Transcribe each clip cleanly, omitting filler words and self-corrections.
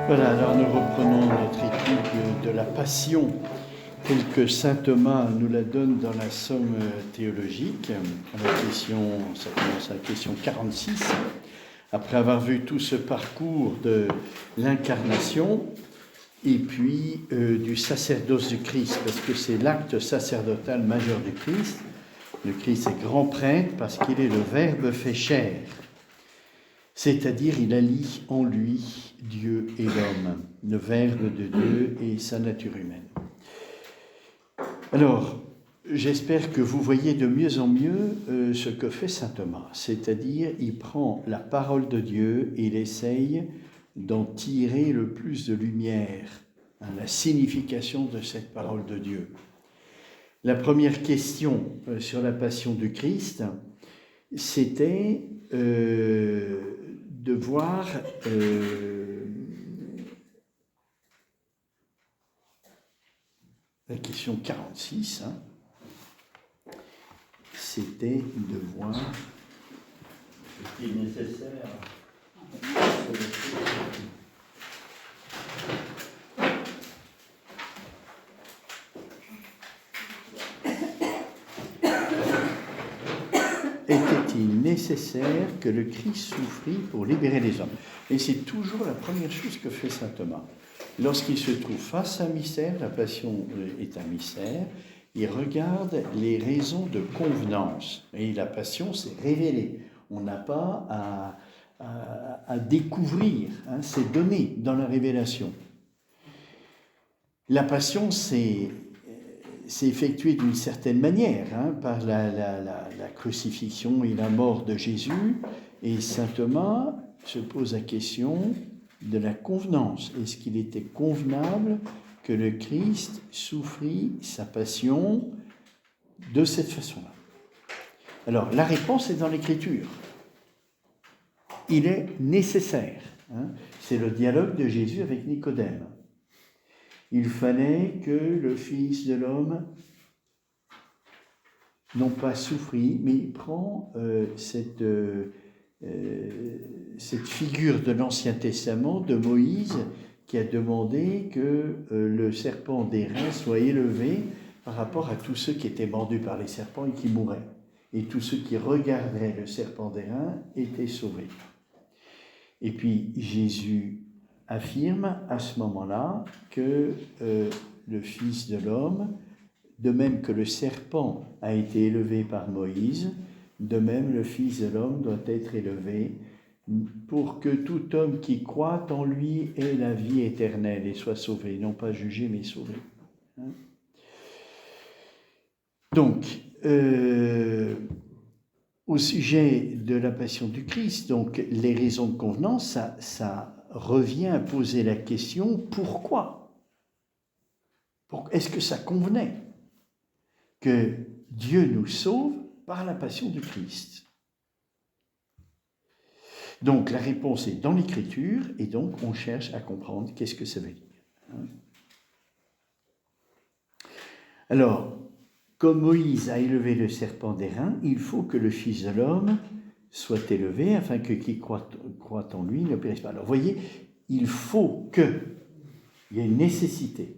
Voilà, alors nous reprenons notre étude de la Passion telle que saint Thomas nous la donne dans la Somme théologique. Ça commence à la question 46. Après avoir vu tout ce parcours de l'incarnation et puis du sacerdoce du Christ, parce que c'est l'acte sacerdotal majeur du Christ. Le Christ est grand prêtre parce qu'il est le Verbe fait chair. C'est-à-dire, il allie en lui Dieu et l'homme, le Verbe de Dieu et sa nature humaine. Alors, j'espère que vous voyez de mieux en mieux ce que fait saint Thomas. C'est-à-dire, il prend la parole de Dieu et il essaye d'en tirer le plus de lumière, la signification de cette parole de Dieu. La première question sur la passion du Christ, c'était de voir la question 46, c'était de voir ce qui est nécessaire. Était-il nécessaire que le Christ souffrit pour libérer les hommes? Et c'est toujours la première chose que fait saint Thomas. Lorsqu'il se trouve face à un mystère, la passion est un mystère, il regarde les raisons de convenance. Et la passion, c'est révélé. On n'a pas à découvrir, c'est donné dans la révélation. La passion, c'est effectué d'une certaine manière, par la crucifixion et la mort de Jésus. Et saint Thomas se pose la question de la convenance. Est-ce qu'il était convenable que le Christ souffrit sa passion de cette façon-là? Alors, la réponse est dans l'Écriture. Il est nécessaire. C'est le dialogue de Jésus avec Nicodème. Il fallait que le Fils de l'homme non pas souffrit, mais il prend cette figure de l'Ancien Testament, de Moïse, qui a demandé que le serpent d'airain soit élevé par rapport à tous ceux qui étaient mordus par les serpents et qui mouraient. Et tous ceux qui regardaient le serpent d'airain étaient sauvés. Et puis Jésus affirme à ce moment-là que le Fils de l'homme, de même que le serpent a été élevé par Moïse, de même le Fils de l'homme doit être élevé pour que tout homme qui croit en lui ait la vie éternelle et soit sauvé, non pas jugé mais sauvé. Donc, au sujet de la passion du Christ, donc les raisons de convenance, ça revient à poser la question pourquoi? Est-ce que ça convenait que Dieu nous sauve par la passion du Christ? Donc la réponse est dans l'Écriture et donc on cherche à comprendre qu'est-ce que ça veut dire. Alors, comme Moïse a élevé le serpent d'airain, il faut que le Fils de l'homme soit élevé afin que qui croit en lui ne périsse pas. Alors vous voyez, il faut que, il y a une nécessité.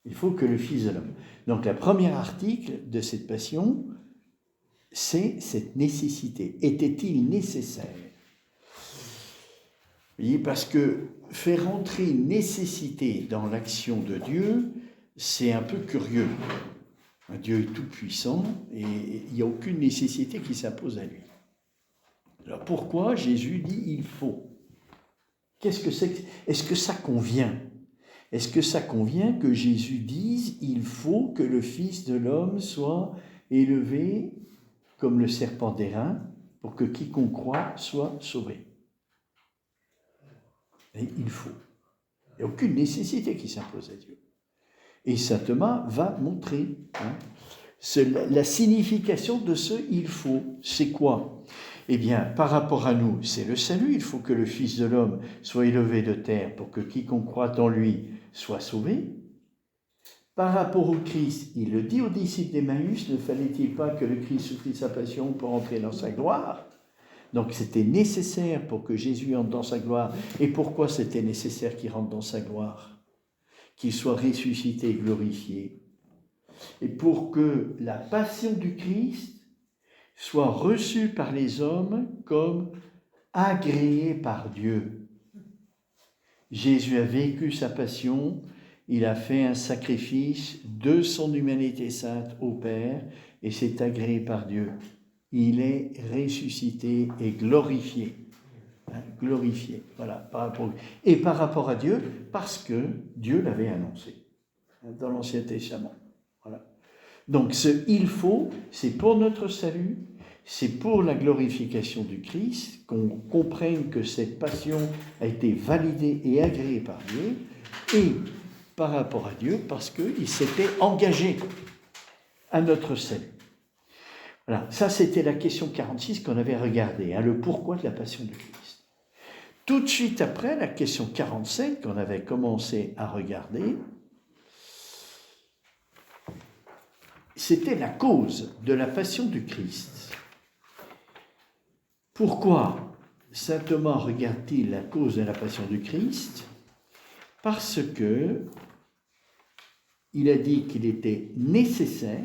Il faut que le Fils de l'homme. Donc le premier article de cette passion, c'est cette nécessité. Était-il nécessaire? Vous voyez, parce que faire entrer une nécessité dans l'action de Dieu, c'est un peu curieux. Dieu est tout-puissant et il n'y a aucune nécessité qui s'impose à lui. Alors pourquoi Jésus dit « il faut » ? Qu'est-ce que c'est ? Est-ce que ça convient ? Est-ce que ça convient que Jésus dise « il faut que le Fils de l'homme soit élevé comme le serpent d'airain pour que quiconque croit soit sauvé ». Et il faut. Il n'y a aucune nécessité qui s'impose à Dieu. Et saint Thomas va montrer la signification de ce « il faut ». C'est quoi ? Eh bien, par rapport à nous, c'est le salut. Il faut que le Fils de l'homme soit élevé de terre pour que quiconque croit en lui soit sauvé. Par rapport au Christ, il le dit aux disciples d'Emmaüs, ne fallait-il pas que le Christ souffrit sa passion pour entrer dans sa gloire ? Donc c'était nécessaire pour que Jésus entre dans sa gloire. Et pourquoi c'était nécessaire qu'il rentre dans sa gloire? Qu'il soit ressuscité et glorifié. Et pour que la passion du Christ soit reçue par les hommes comme agréée par Dieu. Jésus a vécu sa passion, il a fait un sacrifice de son humanité sainte au Père et c'est agréé par Dieu. Il est ressuscité et glorifié. Glorifié, voilà. Et par rapport à Dieu, parce que Dieu l'avait annoncé dans l'Ancien Testament. Voilà. Donc ce « il faut », c'est pour notre salut, c'est pour la glorification du Christ, qu'on comprenne que cette passion a été validée et agréée par Dieu, et par rapport à Dieu, parce qu'il s'était engagé à notre salut. Voilà, ça c'était la question 46 qu'on avait regardée, le pourquoi de la passion du Christ. Tout de suite après, la question 47 qu'on avait commencé à regarder, c'était la cause de la passion du Christ. Pourquoi saint Thomas regarde-t-il la cause de la passion du Christ? Parce que il a dit qu'il était nécessaire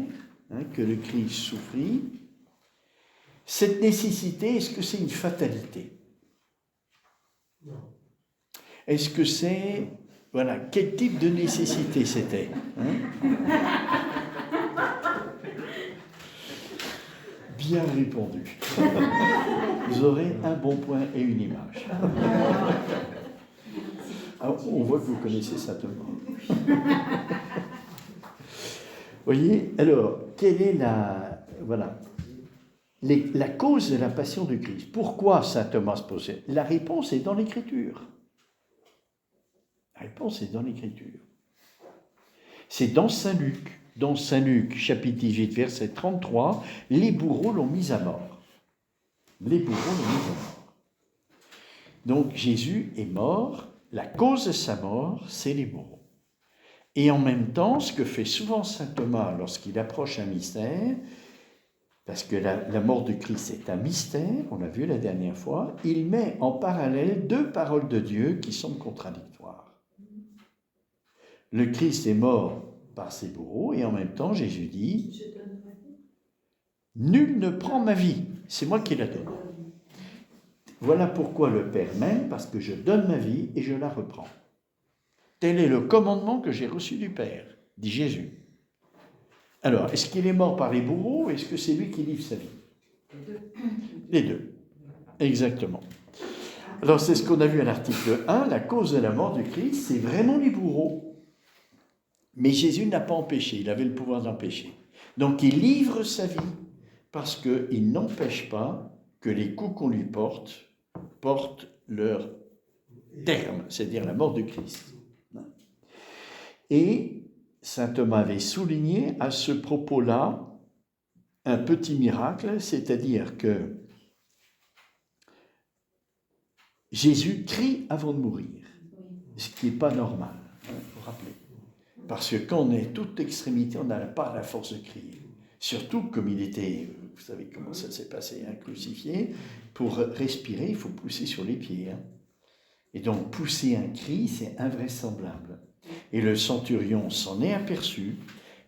que le Christ souffrit. Cette nécessité, est-ce que c'est une fatalité? Non. Est-ce que c'est... Voilà, quel type de nécessité c'était? Bien répondu. Vous aurez un bon point et une image. Alors, on voit que vous connaissez saint Thomas. Voyez, alors, quelle est la cause de la passion du Christ? Pourquoi saint Thomas se posait? La réponse est dans l'Écriture. La réponse est dans l'Écriture. C'est dans Saint Luc. Dans Saint Luc, chapitre 18, verset 33, les bourreaux l'ont mis à mort. Les bourreaux l'ont mis à mort. Donc Jésus est mort. La cause de sa mort, c'est les bourreaux. Et en même temps, ce que fait souvent saint Thomas lorsqu'il approche un mystère, parce que la mort du Christ est un mystère, on l'a vu la dernière fois, il met en parallèle deux paroles de Dieu qui sont contradictoires. Le Christ est mort par ses bourreaux, et en même temps, Jésus dit « Nul ne prend ma vie, c'est moi qui la donne. » Voilà pourquoi le Père m'aime, parce que je donne ma vie et je la reprends. Tel est le commandement que j'ai reçu du Père, dit Jésus. Alors, est-ce qu'il est mort par les bourreaux ou est-ce que c'est lui qui livre sa vie? Les deux. Exactement. Alors, c'est ce qu'on a vu à l'article 1, la cause de la mort du Christ, c'est vraiment les bourreaux. Mais Jésus n'a pas empêché, il avait le pouvoir d'empêcher. Donc, il livre sa vie parce qu'il n'empêche pas que les coups qu'on lui porte leur terme, c'est-à-dire la mort du Christ. Et saint Thomas avait souligné à ce propos-là un petit miracle, c'est-à-dire que Jésus crie avant de mourir, ce qui n'est pas normal, il faut rappeler. Parce que quand on est toute extrémité, on n'a pas la force de crier. Surtout comme il était, vous savez comment ça s'est passé, crucifié, pour respirer, il faut pousser sur les pieds. Et donc pousser un cri, c'est invraisemblable. Et le centurion s'en est aperçu,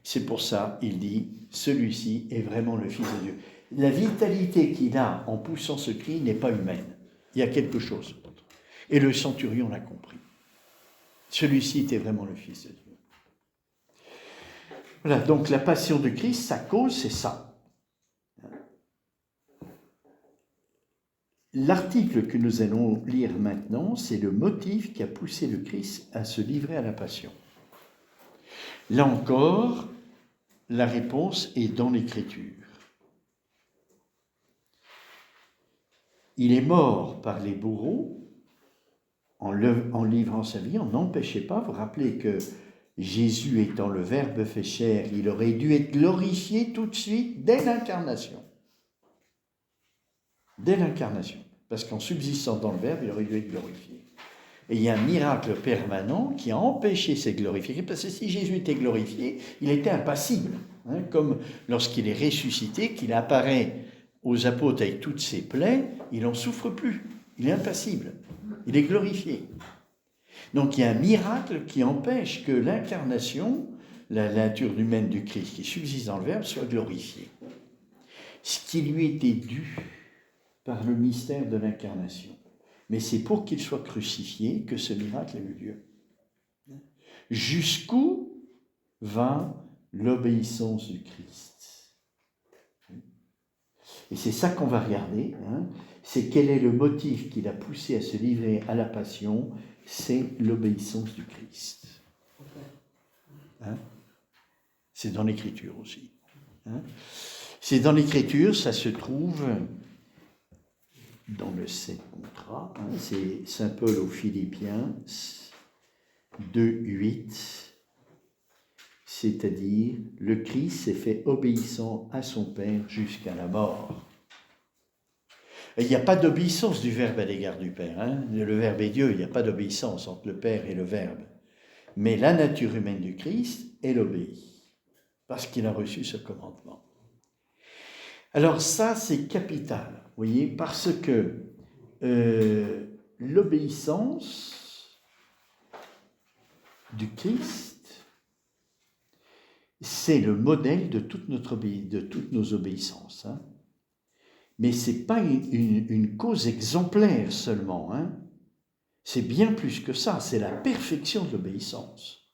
c'est pour ça, il dit, celui-ci est vraiment le Fils de Dieu. La vitalité qu'il a en poussant ce cri n'est pas humaine, il y a quelque chose d'autre. Et le centurion l'a compris. Celui-ci était vraiment le Fils de Dieu. Voilà, donc la passion de Christ, sa cause, c'est ça. L'article que nous allons lire maintenant, c'est le motif qui a poussé le Christ à se livrer à la passion. Là encore, la réponse est dans l'Écriture. Il est mort par les bourreaux en livrant sa vie, on n'empêchait pas. Vous vous rappelez que Jésus étant le Verbe fait chair, il aurait dû être glorifié tout de suite dès l'incarnation. Dès l'incarnation. Parce qu'en subsistant dans le Verbe, il aurait dû être glorifié. Et il y a un miracle permanent qui a empêché cette glorification. Parce que si Jésus était glorifié, il était impassible. Comme lorsqu'il est ressuscité, qu'il apparaît aux apôtres avec toutes ses plaies, il n'en souffre plus. Il est impassible. Il est glorifié. Donc il y a un miracle qui empêche que l'incarnation, la nature humaine du Christ qui subsiste dans le Verbe, soit glorifiée. Ce qui lui était dû par le mystère de l'incarnation. Mais c'est pour qu'il soit crucifié que ce miracle a eu lieu. Jusqu'où va l'obéissance du Christ? Et c'est ça qu'on va regarder. C'est quel est le motif qui l'a poussé à se livrer à la passion? C'est l'obéissance du Christ. C'est dans l'Écriture aussi. C'est dans l'Écriture, ça se trouve dans le 7 contrat. C'est Saint Paul aux Philippiens 2:8. C'est-à-dire, le Christ s'est fait obéissant à son Père jusqu'à la mort. Et il n'y a pas d'obéissance du Verbe à l'égard du Père. Le Verbe est Dieu, il n'y a pas d'obéissance entre le Père et le Verbe. Mais la nature humaine du Christ, elle obéit, parce qu'il a reçu ce commandement. Alors ça, c'est capital, vous voyez, parce que l'obéissance du Christ, c'est le modèle de toutes nos obéissances. Mais ce n'est pas une cause exemplaire seulement. C'est bien plus que ça, c'est la perfection de l'obéissance.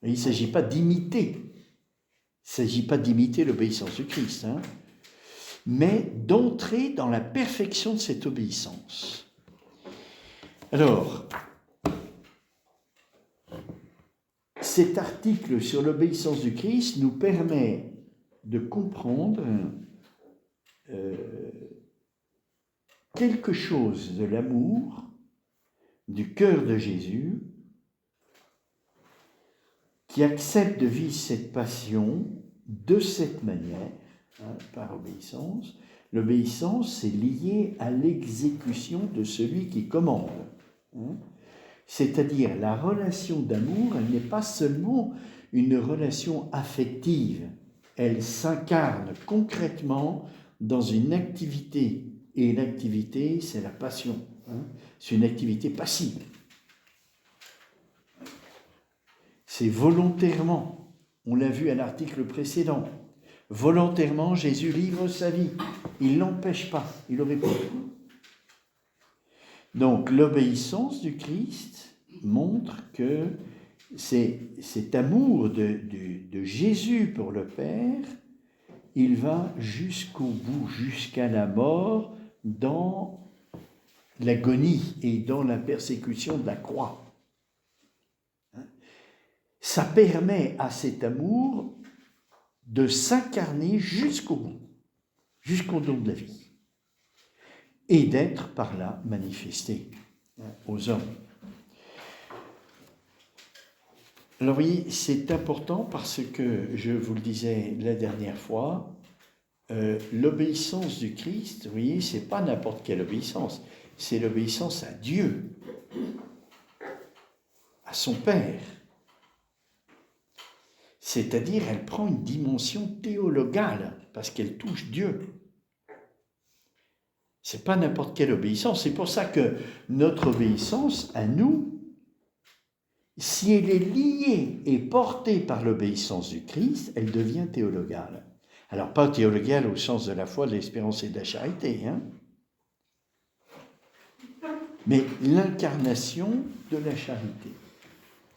Et il ne s'agit pas d'imiter. Il ne s'agit pas d'imiter l'obéissance du Christ, mais d'entrer dans la perfection de cette obéissance. Alors, cet article sur l'obéissance du Christ nous permet de comprendre quelque chose de l'amour du cœur de Jésus qui accepte de vivre cette passion de cette manière, par obéissance. L'obéissance, c'est lié à l'exécution de celui qui commande. C'est-à-dire, la relation d'amour, elle n'est pas seulement une relation affective, elle s'incarne concrètement dans une activité. Et l'activité, c'est la passion. C'est une activité passive. C'est volontairement. On l'a vu à l'article précédent. Volontairement, Jésus livre sa vie. Il ne l'empêche pas. Il aurait pu. Donc, l'obéissance du Christ montre que cet amour de Jésus pour le Père, il va jusqu'au bout, jusqu'à la mort, dans l'agonie et dans la persécution de la croix. Ça permet à cet amour de s'incarner jusqu'au bout, jusqu'au don de la vie, et d'être par là manifesté aux hommes. Alors vous voyez, c'est important parce que, je vous le disais la dernière fois, l'obéissance du Christ, vous voyez, c'est pas n'importe quelle obéissance, c'est l'obéissance à Dieu, à son Père. C'est-à-dire, elle prend une dimension théologale, parce qu'elle touche Dieu. C'est pas n'importe quelle obéissance. C'est pour ça que notre obéissance, à nous, si elle est liée et portée par l'obéissance du Christ, elle devient théologale. Alors, pas théologale au sens de la foi, de l'espérance et de la charité, mais l'incarnation de la charité,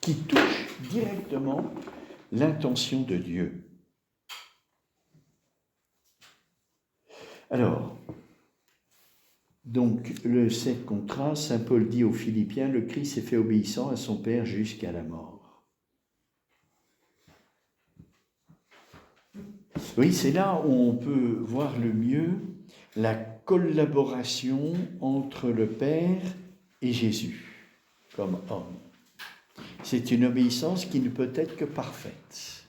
qui touche directement l'intention de Dieu. Alors, donc, le 7 contrat, Saint Paul dit aux Philippiens, le Christ s'est fait obéissant à son Père jusqu'à la mort. Oui, c'est là où on peut voir le mieux la collaboration entre le Père et Jésus, comme homme. C'est une obéissance qui ne peut être que parfaite.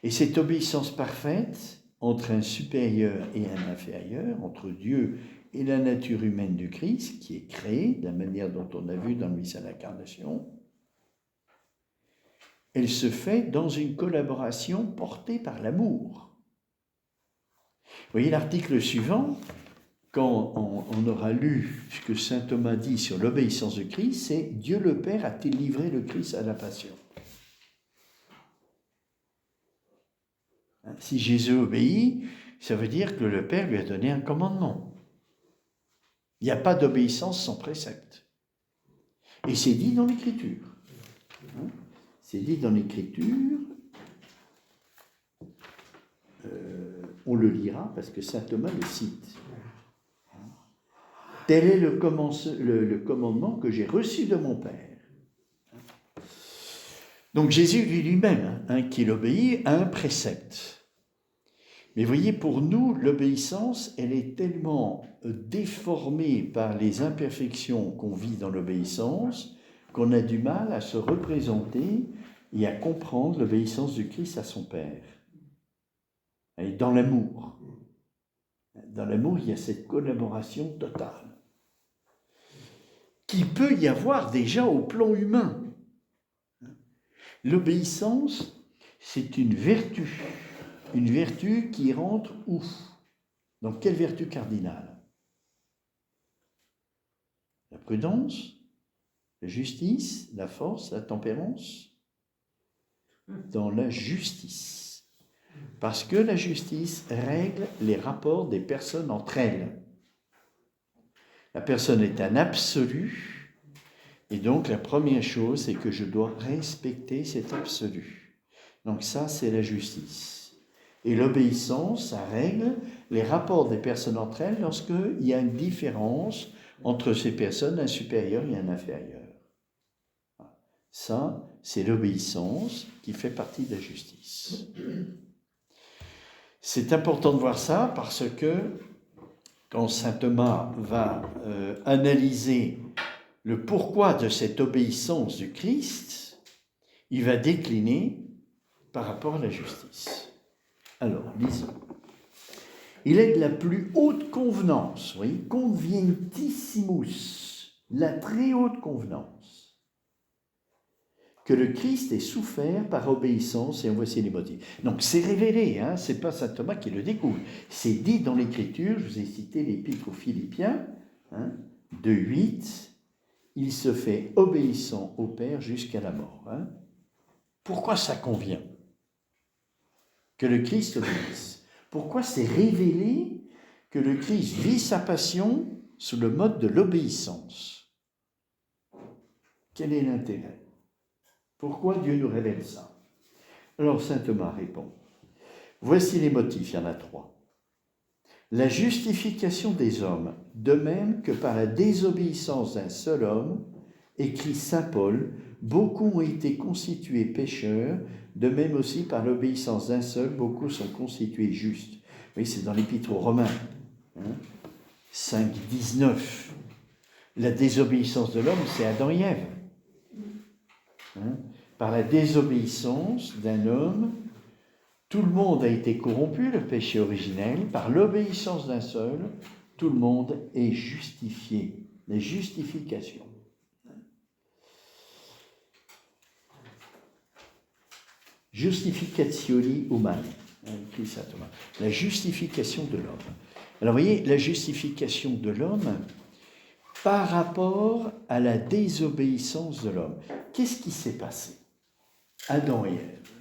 Et cette obéissance parfaite, entre un supérieur et un inférieur, entre Dieu et la nature humaine du Christ, qui est créée de la manière dont on a vu dans le mystère de l'incarnation, elle se fait dans une collaboration portée par l'amour. Vous voyez l'article suivant, quand on aura lu ce que saint Thomas dit sur l'obéissance de Christ, c'est « Dieu le Père a-t-il livré le Christ à la passion ?» Si Jésus obéit, ça veut dire que le Père lui a donné un commandement. Il n'y a pas d'obéissance sans précepte. Et c'est dit dans l'Écriture. C'est dit dans l'Écriture. On le lira parce que saint Thomas le cite. Tel est le commandement que j'ai reçu de mon Père. Donc Jésus lui-même, qu'il obéit à un précepte. Mais voyez, pour nous, l'obéissance, elle est tellement déformée par les imperfections qu'on vit dans l'obéissance qu'on a du mal à se représenter et à comprendre l'obéissance du Christ à son Père. Et dans l'amour. Dans l'amour, il y a cette collaboration totale qui peut y avoir déjà au plan humain. L'obéissance, c'est une vertu qui rentre où? Dans quelle vertu cardinale? La prudence, la justice, la force, la tempérance? Dans la justice. Parce que la justice règle les rapports des personnes entre elles. La personne est un absolu, et donc la première chose, c'est que je dois respecter cet absolu. Donc ça, c'est la justice. Et l'obéissance, ça règle les rapports des personnes entre elles lorsqu'il y a une différence entre ces personnes, un supérieur et un inférieur. Ça, c'est l'obéissance qui fait partie de la justice. C'est important de voir ça parce que quand saint Thomas va analyser le pourquoi de cette obéissance du Christ, il va décliner par rapport à la justice. Alors, lisons. Il est de la plus haute convenance, oui, convenientissimus, la très haute convenance, que le Christ ait souffert par obéissance, et en voici les motifs. Donc c'est révélé, c'est pas saint Thomas qui le découvre, c'est dit dans l'Écriture. Je vous ai cité l'Épître aux Philippiens, 2:8, il se fait obéissant au Père jusqu'à la mort. Pourquoi ça convient que le Christ obéisse? Pourquoi c'est révélé que le Christ vit sa passion sous le mode de l'obéissance? Quel est l'intérêt? Pourquoi Dieu nous révèle ça? Alors saint Thomas répond, voici les motifs, il y en a 3. La justification des hommes, de même que par la désobéissance d'un seul homme, écrit saint Paul, beaucoup ont été constitués pécheurs, de même aussi par l'obéissance d'un seul, beaucoup sont constitués justes. Oui, c'est dans l'Épître aux Romains, 5:19. La désobéissance de l'homme, c'est Adam et Ève. Par la désobéissance d'un homme, tout le monde a été corrompu, le péché originel. Par l'obéissance d'un seul, tout le monde est justifié. La justification. Justificationi humani, écrit saint Thomas. La justification de l'homme. Alors, vous voyez, la justification de l'homme par rapport à la désobéissance de l'homme. Qu'est-ce qui s'est passé? Adam et Ève.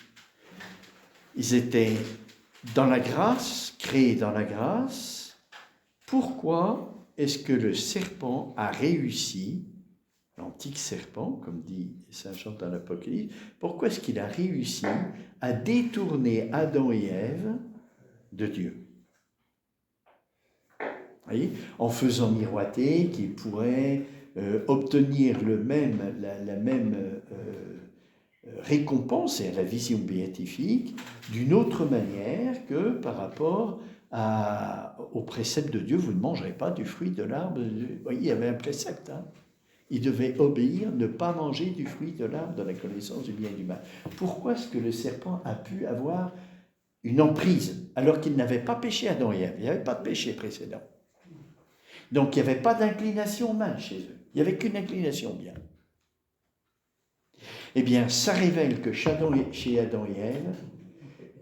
Ils étaient dans la grâce, créés dans la grâce. Pourquoi est-ce que le serpent a réussi, l'antique serpent, comme dit saint Jean dans l'Apocalypse, pourquoi est-ce qu'il a réussi à détourner Adam et Ève de Dieu? Vous voyez, en faisant miroiter qu'ils pourraient obtenir la même récompense et la vision béatifique d'une autre manière que par rapport au précepte de Dieu. Vous ne mangerez pas du fruit de l'arbre. Vous voyez, il y avait un précepte. Il devait obéir, ne pas manger du fruit de l'arbre de la connaissance du bien et du mal. Pourquoi est-ce que le serpent a pu avoir une emprise alors qu'il n'avait pas péché Adam et Ève? Il n'y avait pas de péché précédent. Donc il n'y avait pas d'inclination mal chez eux. Il n'y avait qu'une inclination bien. Eh bien, ça révèle que chez Adam et Ève,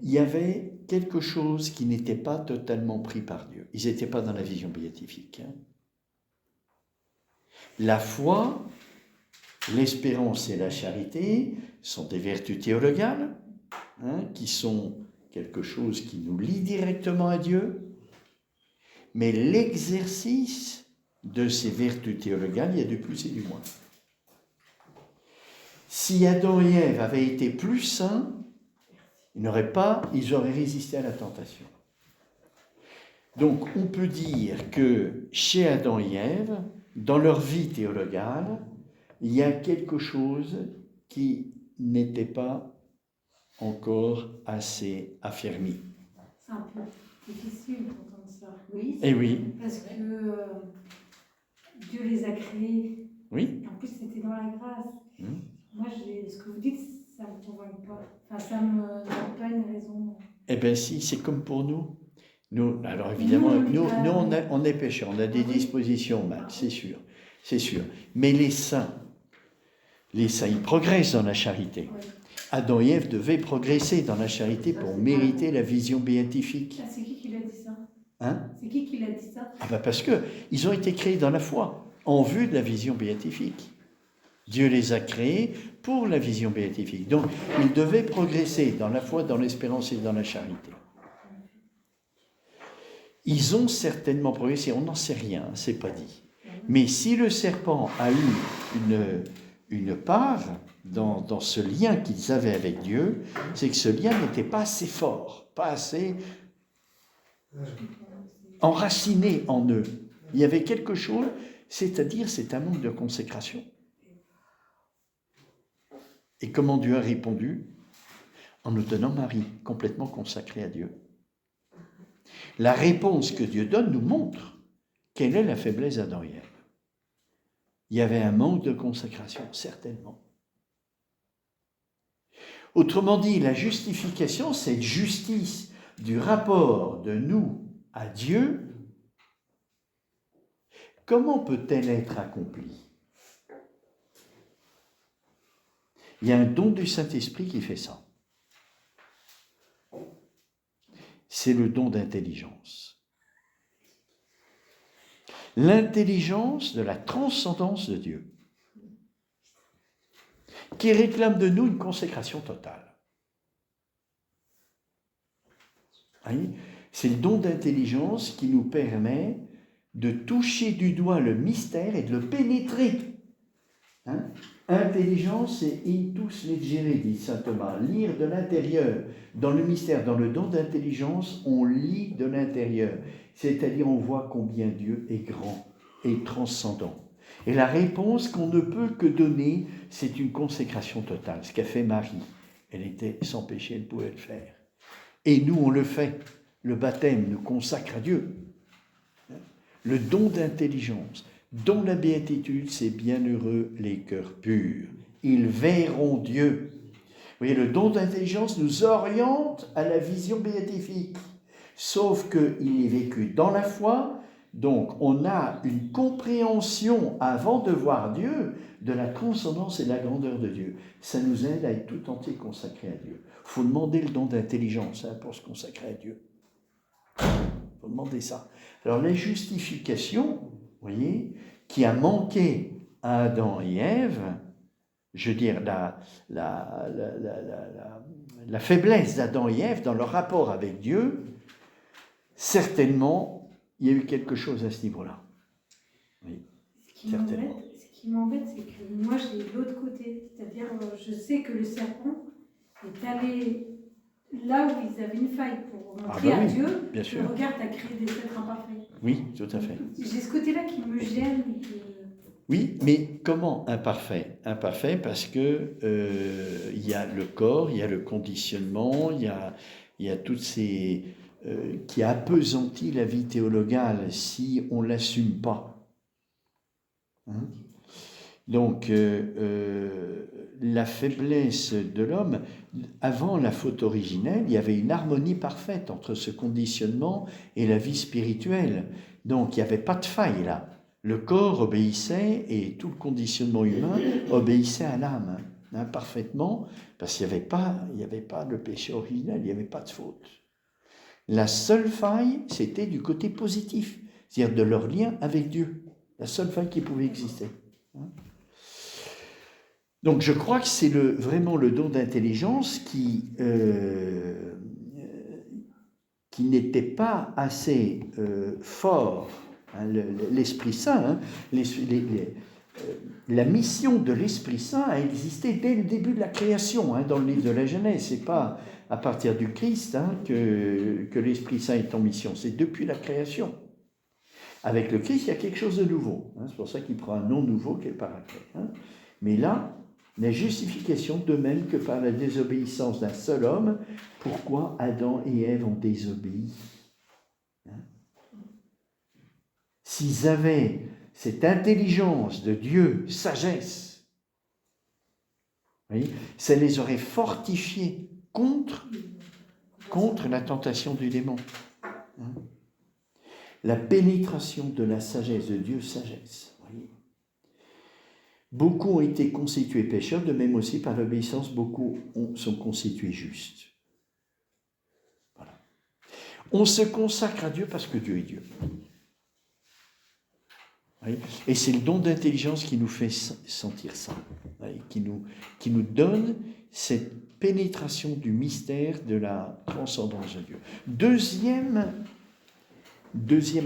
il y avait quelque chose qui n'était pas totalement pris par Dieu. Ils n'étaient pas dans la vision béatifique. La foi, l'espérance et la charité sont des vertus théologales, qui sont quelque chose qui nous lie directement à Dieu, mais l'exercice de ces vertus théologales, il y a du plus et du moins. Si Adam et Ève avaient été plus saints, ils auraient résisté à la tentation. Donc, on peut dire que chez Adam et Ève, dans leur vie théologale, il y a quelque chose qui n'était pas encore assez affermi. C'est un peu difficile d'entendre ça. Oui. Eh oui. Parce que Dieu les a créés. Oui. En plus, c'était dans la grâce. Moi, ce que vous dites, ça ne me convainc pas. Enfin, ça me donne pas une raison. Eh bien, si, c'est comme pour nous. Nous, alors évidemment, on est pécheurs, on a des dispositions mal, c'est sûr. Mais les saints, ils progressent dans la charité. Oui. Adam et Ève devaient progresser dans la charité pour mériter la vision béatifique. C'est qui l'a dit ça? C'est qui l'a dit ça? Parce qu'ils ont été créés dans la foi, en vue de la vision béatifique. Dieu les a créés pour la vision béatifique. Donc, ils devaient progresser dans la foi, dans l'espérance et dans la charité. Ils ont certainement progressé, on n'en sait rien, c'est pas dit. Mais si le serpent a eu une part dans ce lien qu'ils avaient avec Dieu, c'est que ce lien n'était pas assez fort, pas assez enraciné en eux. Il y avait quelque chose, c'est-à-dire c'est un manque de consécration. Et comment Dieu a répondu? En nous donnant Marie, complètement consacrée à Dieu. La réponse que Dieu donne nous montre quelle est la faiblesse d'Adam et Ève. Il y avait un manque de consécration, certainement. Autrement dit, la justification, cette justice du rapport de nous à Dieu, comment peut-elle être accomplie? Il y a un don du Saint-Esprit qui fait ça. C'est le don d'intelligence. L'intelligence de la transcendance de Dieu, qui réclame de nous une consécration totale. C'est le don d'intelligence qui nous permet de toucher du doigt le mystère et de le pénétrer. Intelligence, c'est intus legere, dit saint Thomas, lire de l'intérieur. Dans le mystère, dans le don d'intelligence, on lit de l'intérieur. C'est-à-dire, on voit combien Dieu est grand et transcendant. Et la réponse qu'on ne peut que donner, c'est une consécration totale. Ce qu'a fait Marie, elle était sans péché, elle pouvait le faire. Et nous, on le fait. Le baptême nous consacre à Dieu. Le don d'intelligence, dont la béatitude, c'est bienheureux les cœurs purs. Ils verront Dieu. Vous voyez, le don d'intelligence nous oriente à la vision béatifique. Sauf qu'il est vécu dans la foi, donc on a une compréhension avant de voir Dieu de la transcendance et de la grandeur de Dieu. Ça nous aide à être tout entier consacré à Dieu. Il faut demander le don d'intelligence pour se consacrer à Dieu. Il faut demander ça. Alors la justification, vous voyez, qui a manqué à Adam et Ève, je veux dire la faiblesse d'Adam et Ève dans leur rapport avec Dieu, certainement, il y a eu quelque chose à ce niveau-là. Oui, certainement. Ce qui m'embête, c'est que moi, j'ai l'autre côté. C'est-à-dire, je sais que le serpent est allé là où ils avaient une faille pour montrer à Dieu. Bien sûr. Regarde, tu as créé des êtres imparfaits. Oui, tout à fait. J'ai ce côté-là qui me gêne. Oui, mais comment imparfait? Imparfait parce que il y a le corps, il y a le conditionnement, il y a toutes ces... qui appesantit la vie théologale si on ne l'assume pas. Donc, la faiblesse de l'homme, avant la faute originelle, il y avait une harmonie parfaite entre ce conditionnement et la vie spirituelle. Donc, il n'y avait pas de faille là. Le corps obéissait et tout le conditionnement humain obéissait à l'âme, parfaitement, parce qu'il n'y avait pas le péché originel, il n'y avait pas de faute. La seule faille, c'était du côté positif, c'est-à-dire de leur lien avec Dieu. La seule faille qui pouvait exister. Donc je crois que c'est vraiment le don d'intelligence qui n'était pas assez fort. L'Esprit Saint, la mission de l'Esprit Saint a existé dès le début de la création, dans le livre de la Genèse. Ce n'est pas à partir du Christ que l'Esprit Saint est en mission, c'est depuis la création. Avec le Christ, il y a quelque chose de nouveau. C'est pour ça qu'il prend un nom nouveau qui est le Paraclet. Mais là, la justification, de même que par la désobéissance d'un seul homme, pourquoi Adam et Ève ont désobéi? S'ils avaient cette intelligence de Dieu, sagesse, ça les aurait fortifiés contre la tentation du démon. La pénétration de la sagesse de Dieu, sagesse. Beaucoup ont été constitués pécheurs, de même aussi par l'obéissance, beaucoup sont constitués justes. Voilà. On se consacre à Dieu parce que Dieu est Dieu. Et c'est le don d'intelligence qui nous fait sentir ça, qui nous donne cette pénétration du mystère de la transcendance de Dieu. Deuxième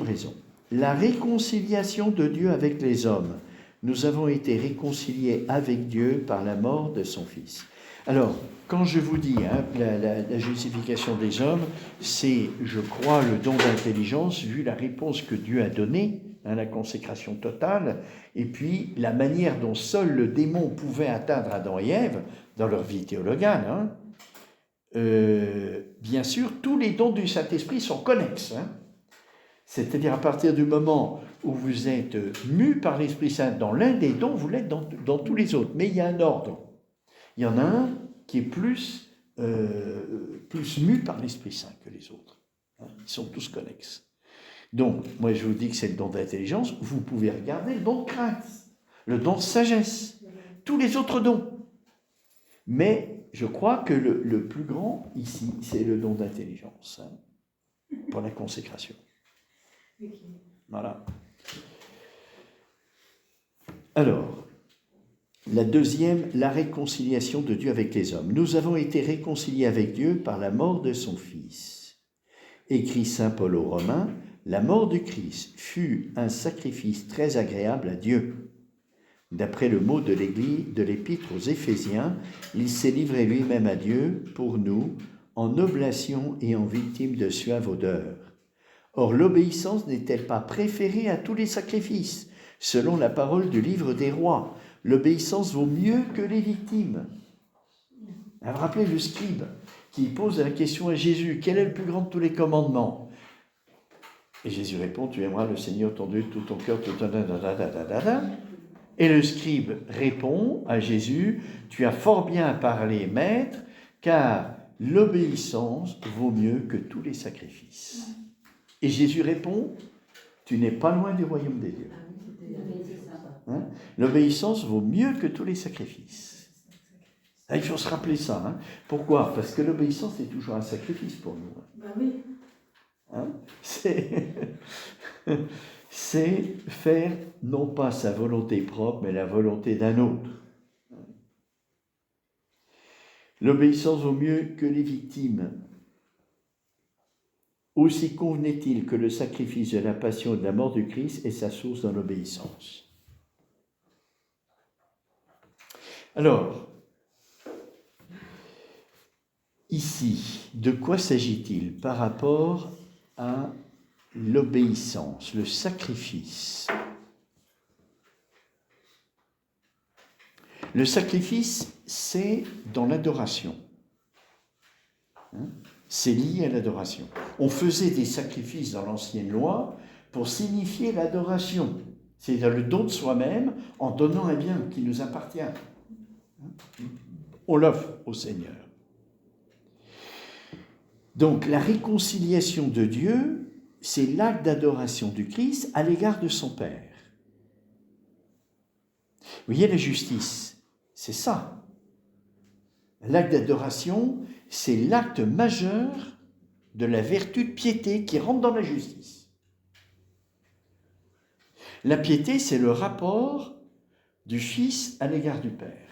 raison, la réconciliation de Dieu avec les hommes. Nous avons été réconciliés avec Dieu par la mort de son Fils. Alors, quand je vous dis la justification des hommes, c'est, je crois, le don d'intelligence, vu la réponse que Dieu a donnée, la consécration totale, et puis la manière dont seul le démon pouvait atteindre Adam et Ève dans leur vie théologale. Bien sûr, tous les dons du Saint-Esprit sont connexes. C'est-à-dire à partir du moment où vous êtes mus par l'Esprit Saint dans l'un des dons, vous l'êtes dans tous les autres. Mais il y a un ordre. Il y en a un qui est plus mu par l'Esprit Saint que les autres. Ils sont tous connexes. Donc, moi je vous dis que c'est le don d'intelligence. Vous pouvez regarder le don de crainte, le don de sagesse, tous les autres dons. Mais je crois que le plus grand ici, c'est le don d'intelligence pour la consécration. Voilà. Alors, la deuxième, la réconciliation de Dieu avec les hommes. Nous avons été réconciliés avec Dieu par la mort de son Fils. Écrit saint Paul aux Romains, la mort du Christ fut un sacrifice très agréable à Dieu. D'après le mot de l'Église, de l'Épître aux Éphésiens, il s'est livré lui-même à Dieu pour nous en oblation et en victime de suave odeur. Or, l'obéissance n'est-elle pas préférée à tous les sacrifices? Selon la parole du livre des rois, l'obéissance vaut mieux que les victimes. Vous vous rappelez le scribe qui pose la question à Jésus, quel est le plus grand de tous les commandements? Et Jésus répond, tu aimeras le Seigneur ton Dieu de tout ton cœur, tout ton... Et le scribe répond à Jésus, tu as fort bien parlé, maître, car l'obéissance vaut mieux que tous les sacrifices. Et Jésus répond, tu n'es pas loin du royaume des dieux. L'obéissance vaut mieux que tous les sacrifices. Il faut se rappeler ça. Pourquoi? Parce que l'obéissance est toujours un sacrifice pour nous. Oui. C'est faire non pas sa volonté propre, mais la volonté d'un autre. L'obéissance vaut mieux que les victimes. Aussi convenait-il que le sacrifice de la passion et de la mort du Christ ait sa source dans l'obéissance. Alors, ici, de quoi s'agit-il par rapport à l'obéissance, le sacrifice? Le sacrifice, c'est dans l'adoration. C'est lié à l'adoration. On faisait des sacrifices dans l'ancienne loi pour signifier l'adoration. C'est-à-dire le don de soi-même en donnant un bien qui nous appartient. On l'offre au Seigneur. Donc la réconciliation de Dieu, c'est l'acte d'adoration du Christ à l'égard de son Père. Vous voyez la justice, c'est ça. L'acte d'adoration, c'est l'acte majeur de la vertu de piété qui rentre dans la justice. La piété, c'est le rapport du Fils à l'égard du Père.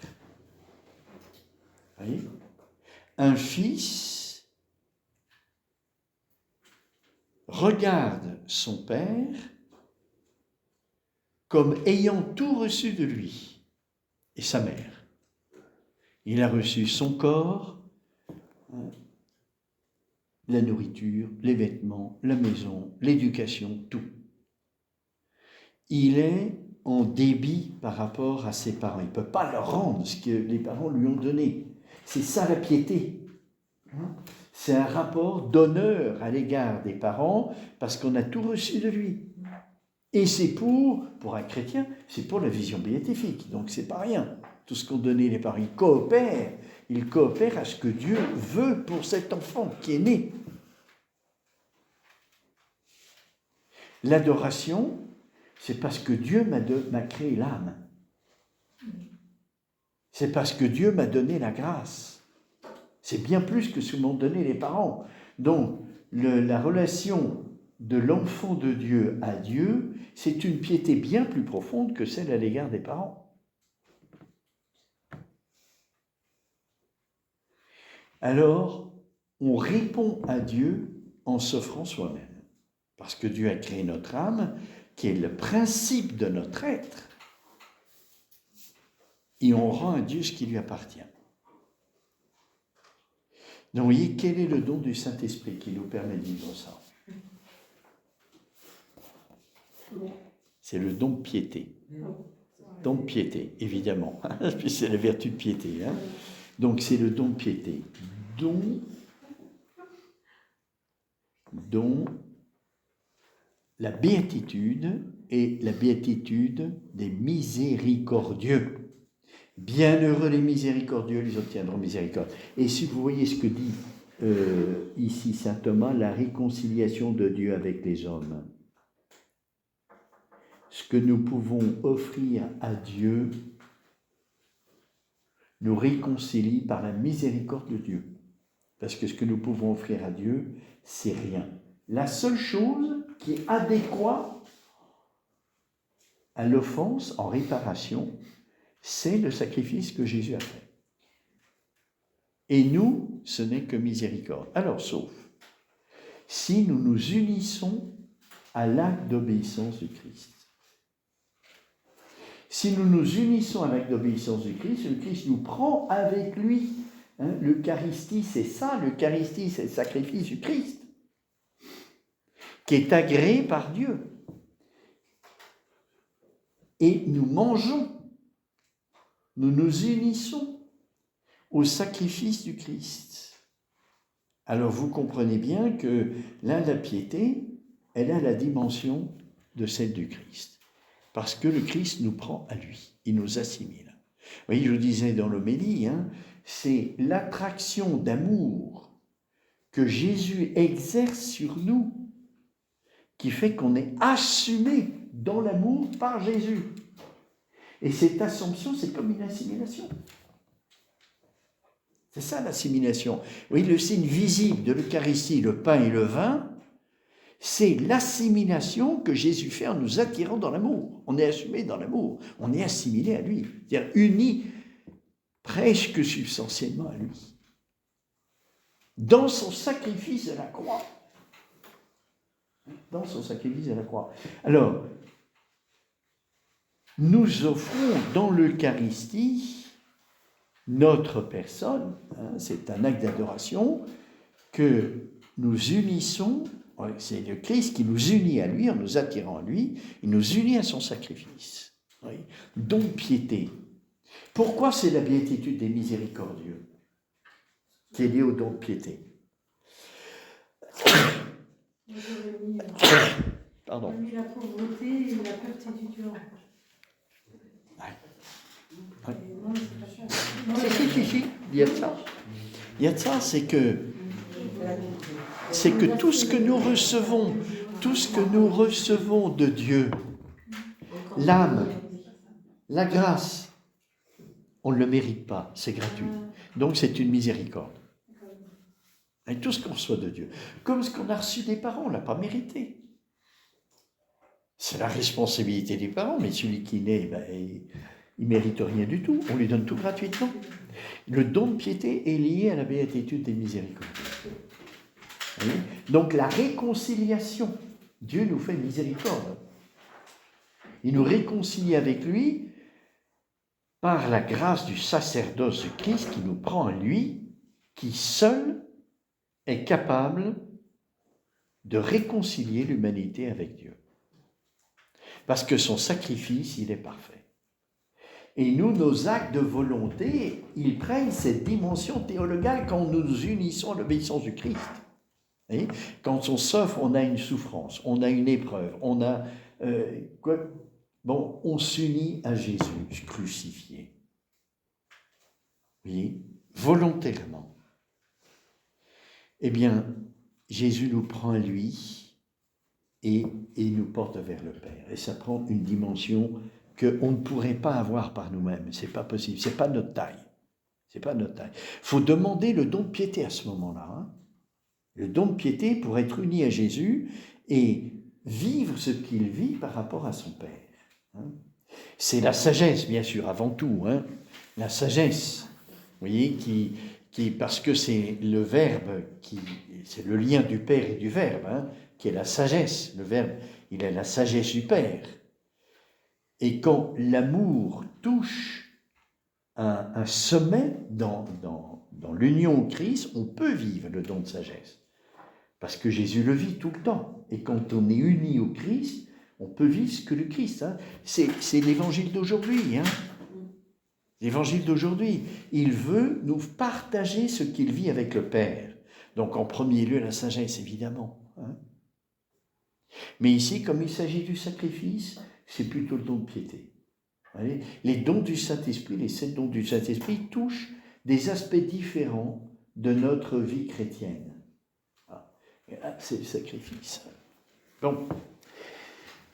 Vous voyez ? Un fils regarde son Père comme ayant tout reçu de lui et sa mère. Il a reçu son corps, la nourriture, les vêtements, la maison, l'éducation, tout. Il est en débit par rapport à ses parents. Il ne peut pas leur rendre ce que les parents lui ont donné. C'est ça la piété. C'est un rapport d'honneur à l'égard des parents parce qu'on a tout reçu de lui. Et c'est pour un chrétien, c'est pour la vision béatifique. Donc c'est pas rien. Tout ce qu'ont donné les parents, ils coopèrent à ce que Dieu veut pour cet enfant qui est né. L'adoration, c'est parce que Dieu m'a créé l'âme. C'est parce que Dieu m'a donné la grâce. C'est bien plus que ce m'ont donné les parents. Donc, la relation de l'enfant de Dieu à Dieu, c'est une piété bien plus profonde que celle à l'égard des parents. Alors, on répond à Dieu en s'offrant soi-même. Parce que Dieu a créé notre âme, qui est le principe de notre être, et on rend à Dieu ce qui lui appartient. Donc, vous voyez, quel est le don du Saint-Esprit qui nous permet de vivre ça ? C'est le don de piété. Don de piété, évidemment. Puis c'est la vertu de piété. Hein. Donc, c'est le don de piété. Dont la béatitude est la béatitude des miséricordieux. Bienheureux les miséricordieux, ils obtiendront miséricorde. Et si vous voyez ce que dit ici saint Thomas, la réconciliation de Dieu avec les hommes, ce que nous pouvons offrir à Dieu nous réconcilie par la miséricorde de Dieu. Parce que ce que nous pouvons offrir à Dieu, c'est rien. La seule chose qui est adéquate à l'offense en réparation, c'est le sacrifice que Jésus a fait. Et nous, ce n'est que miséricorde. Alors, sauf si nous nous unissons à l'acte d'obéissance du Christ. Si nous nous unissons à l'acte d'obéissance du Christ, le Christ nous prend avec lui. Hein, l'Eucharistie, c'est ça. L'Eucharistie, c'est le sacrifice du Christ, qui est agréé par Dieu. Et nous mangeons, nous nous unissons au sacrifice du Christ. Alors vous comprenez bien que là, la piété, elle a la dimension de celle du Christ. Parce que le Christ nous prend à lui, il nous assimile. Vous voyez, je vous disais dans l'homélie, c'est l'attraction d'amour que Jésus exerce sur nous qui fait qu'on est assumé dans l'amour par Jésus. Et cette assomption, c'est comme une assimilation. C'est ça l'assimilation. Oui, le signe visible de l'Eucharistie, le pain et le vin, c'est l'assimilation que Jésus fait en nous attirant dans l'amour. On est assumé dans l'amour, on est assimilé à lui, c'est-à-dire uni presque substantiellement à lui. Dans son sacrifice de la croix. Dans son sacrifice de la croix. Alors, nous offrons dans l'Eucharistie notre personne, c'est un acte d'adoration que nous unissons. C'est le Christ qui nous unit à lui, en nous attirant à lui, il nous unit à son sacrifice. Oui. Don de piété. Pourquoi c'est la béatitude des miséricordieux qui est liée au don de piété? Pardon. On a mis la pauvreté et la perpétuité. Ouais. Si. Il y a de ça. Il y a de ça, c'est que tout ce que nous recevons de Dieu, l'âme, la grâce, on ne le mérite pas, c'est gratuit. Donc c'est une miséricorde. Et tout ce qu'on reçoit de Dieu, comme ce qu'on a reçu des parents, on ne l'a pas mérité. C'est la responsabilité des parents, mais celui qui naît, il ne mérite rien du tout. On lui donne tout gratuitement. Le don de piété est lié à la béatitude des miséricordieux. Donc la réconciliation, Dieu nous fait miséricorde. Il nous réconcilie avec lui par la grâce du sacerdoce de Christ qui nous prend à lui, qui seul est capable de réconcilier l'humanité avec Dieu. Parce que son sacrifice, il est parfait. Et nous, nos actes de volonté, ils prennent cette dimension théologale quand nous nous unissons à l'obéissance du Christ. Et quand on souffre, on a une souffrance, on a une épreuve, on a... on s'unit à Jésus crucifié. Oui, volontairement. Eh bien, Jésus nous prend à lui et nous porte vers le Père. Et ça prend une dimension qu'on ne pourrait pas avoir par nous-mêmes. C'est pas possible. C'est pas notre taille. C'est pas notre taille. Il faut demander le don de piété à ce moment-là. Hein. Le don de piété pour être uni à Jésus et vivre ce qu'il vit par rapport à son Père. Hein. C'est la sagesse, bien sûr, avant tout. Hein. La sagesse, vous voyez, parce que c'est le Verbe, c'est le lien du Père et du Verbe, hein, qui est la sagesse. Le Verbe, il est la sagesse du Père. Et quand l'amour touche un sommet dans l'union au Christ, on peut vivre le don de sagesse. Parce que Jésus le vit tout le temps. Et quand on est uni au Christ, on peut vivre ce que le Christ. Hein. C'est l'évangile d'aujourd'hui. Hein. L'évangile d'aujourd'hui. Il veut nous partager ce qu'il vit avec le Père. Donc en premier lieu, la sagesse, évidemment. Hein. Mais ici, comme il s'agit du sacrifice, c'est plutôt le don de piété. Allez, les dons du Saint-Esprit, les 7 dons du Saint-Esprit touchent des aspects différents de notre vie chrétienne. Et là, c'est le sacrifice. Bon.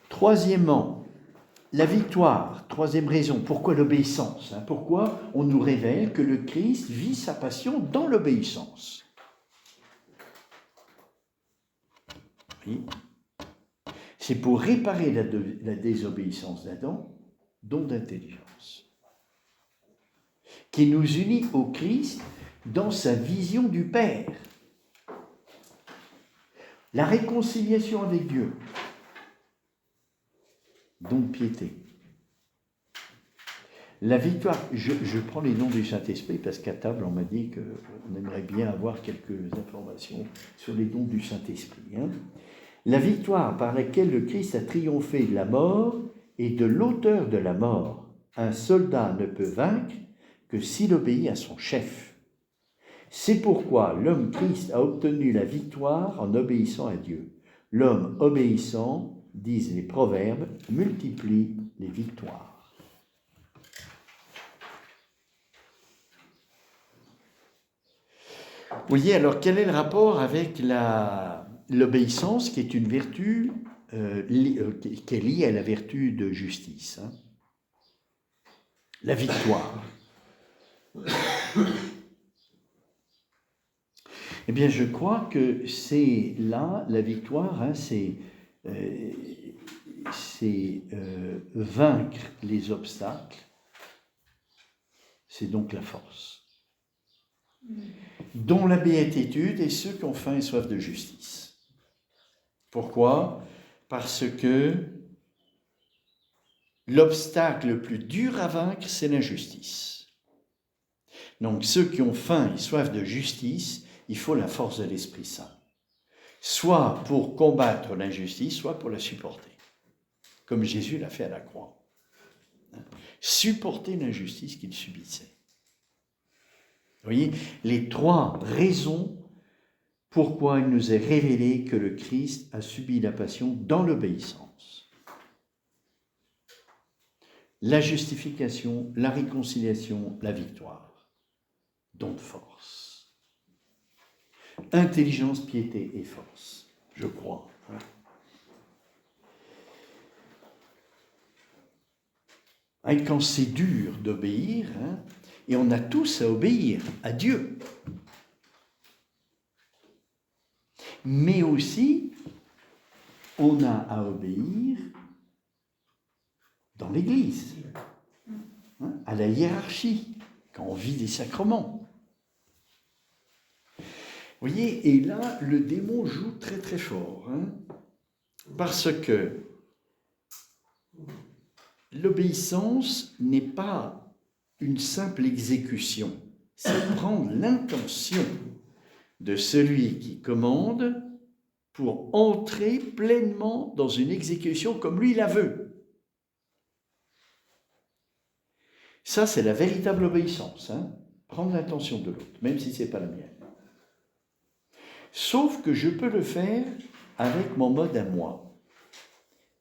Troisièmement, la victoire. Troisième raison. Pourquoi l'obéissance ? Pourquoi on nous révèle que le Christ vit sa passion dans l'obéissance ? Oui. C'est pour réparer la désobéissance d'Adam, don d'intelligence, qui nous unit au Christ dans sa vision du Père. La réconciliation avec Dieu, don de piété. La victoire, je prends les noms du Saint-Esprit parce qu'à table, on m'a dit qu'on aimerait bien avoir quelques informations sur les dons du Saint-Esprit. Hein. La victoire par laquelle le Christ a triomphé de la mort et de l'auteur de la mort. Un soldat ne peut vaincre que s'il obéit à son chef. C'est pourquoi l'homme Christ a obtenu la victoire en obéissant à Dieu. L'homme obéissant, disent les proverbes, multiplie les victoires. Vous voyez, alors quel est le rapport avec l'obéissance qui est une vertu qui est liée à la vertu de justice, hein. La victoire. Eh bien, je crois que c'est là, la victoire, hein, c'est vaincre les obstacles, c'est donc la force. Dont la béatitude est ceux qui ont faim et soif de justice. Pourquoi ? Parce que l'obstacle le plus dur à vaincre, c'est l'injustice. Donc ceux qui ont faim et soif de justice, il faut la force de l'Esprit Saint. Soit pour combattre l'injustice, soit pour la supporter. Comme Jésus l'a fait à la croix. Supporter l'injustice qu'il subissait. Vous voyez, les 3 raisons pourquoi il nous est révélé que le Christ a subi la passion dans l'obéissance. La justification, la réconciliation, la victoire. Don de force. Intelligence, piété et force, je crois. Et quand c'est dur d'obéir, et on a tous à obéir à Dieu. mais aussi, on a à obéir dans l'Église, à la hiérarchie, quand on vit des sacrements. Vous voyez, et là, le démon joue très très fort, parce que l'obéissance n'est pas une simple exécution, c'est prendre l'intention de celui qui commande pour entrer pleinement dans une exécution comme lui la veut. Ça, c'est la véritable obéissance, prendre l'intention de l'autre, même si ce n'est pas la mienne. Sauf que je peux le faire avec mon mode à moi,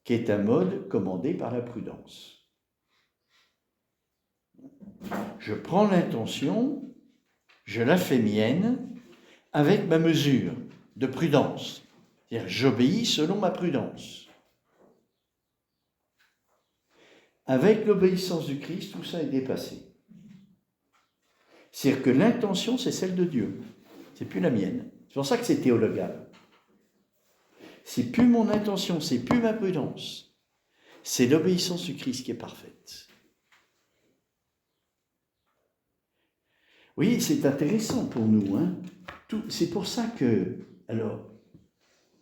qui est un mode commandé par la prudence. Je prends l'intention, je la fais mienne avec ma mesure de prudence. C'est-à-dire, j'obéis selon ma prudence. Avec l'obéissance du Christ, tout ça est dépassé. C'est-à-dire que l'intention, c'est celle de Dieu. C'est plus la mienne. C'est pour ça que c'est théologal. C'est plus mon intention, c'est plus ma prudence. C'est l'obéissance du Christ qui est parfaite. Vous voyez, c'est intéressant pour nous. C'est pour ça que,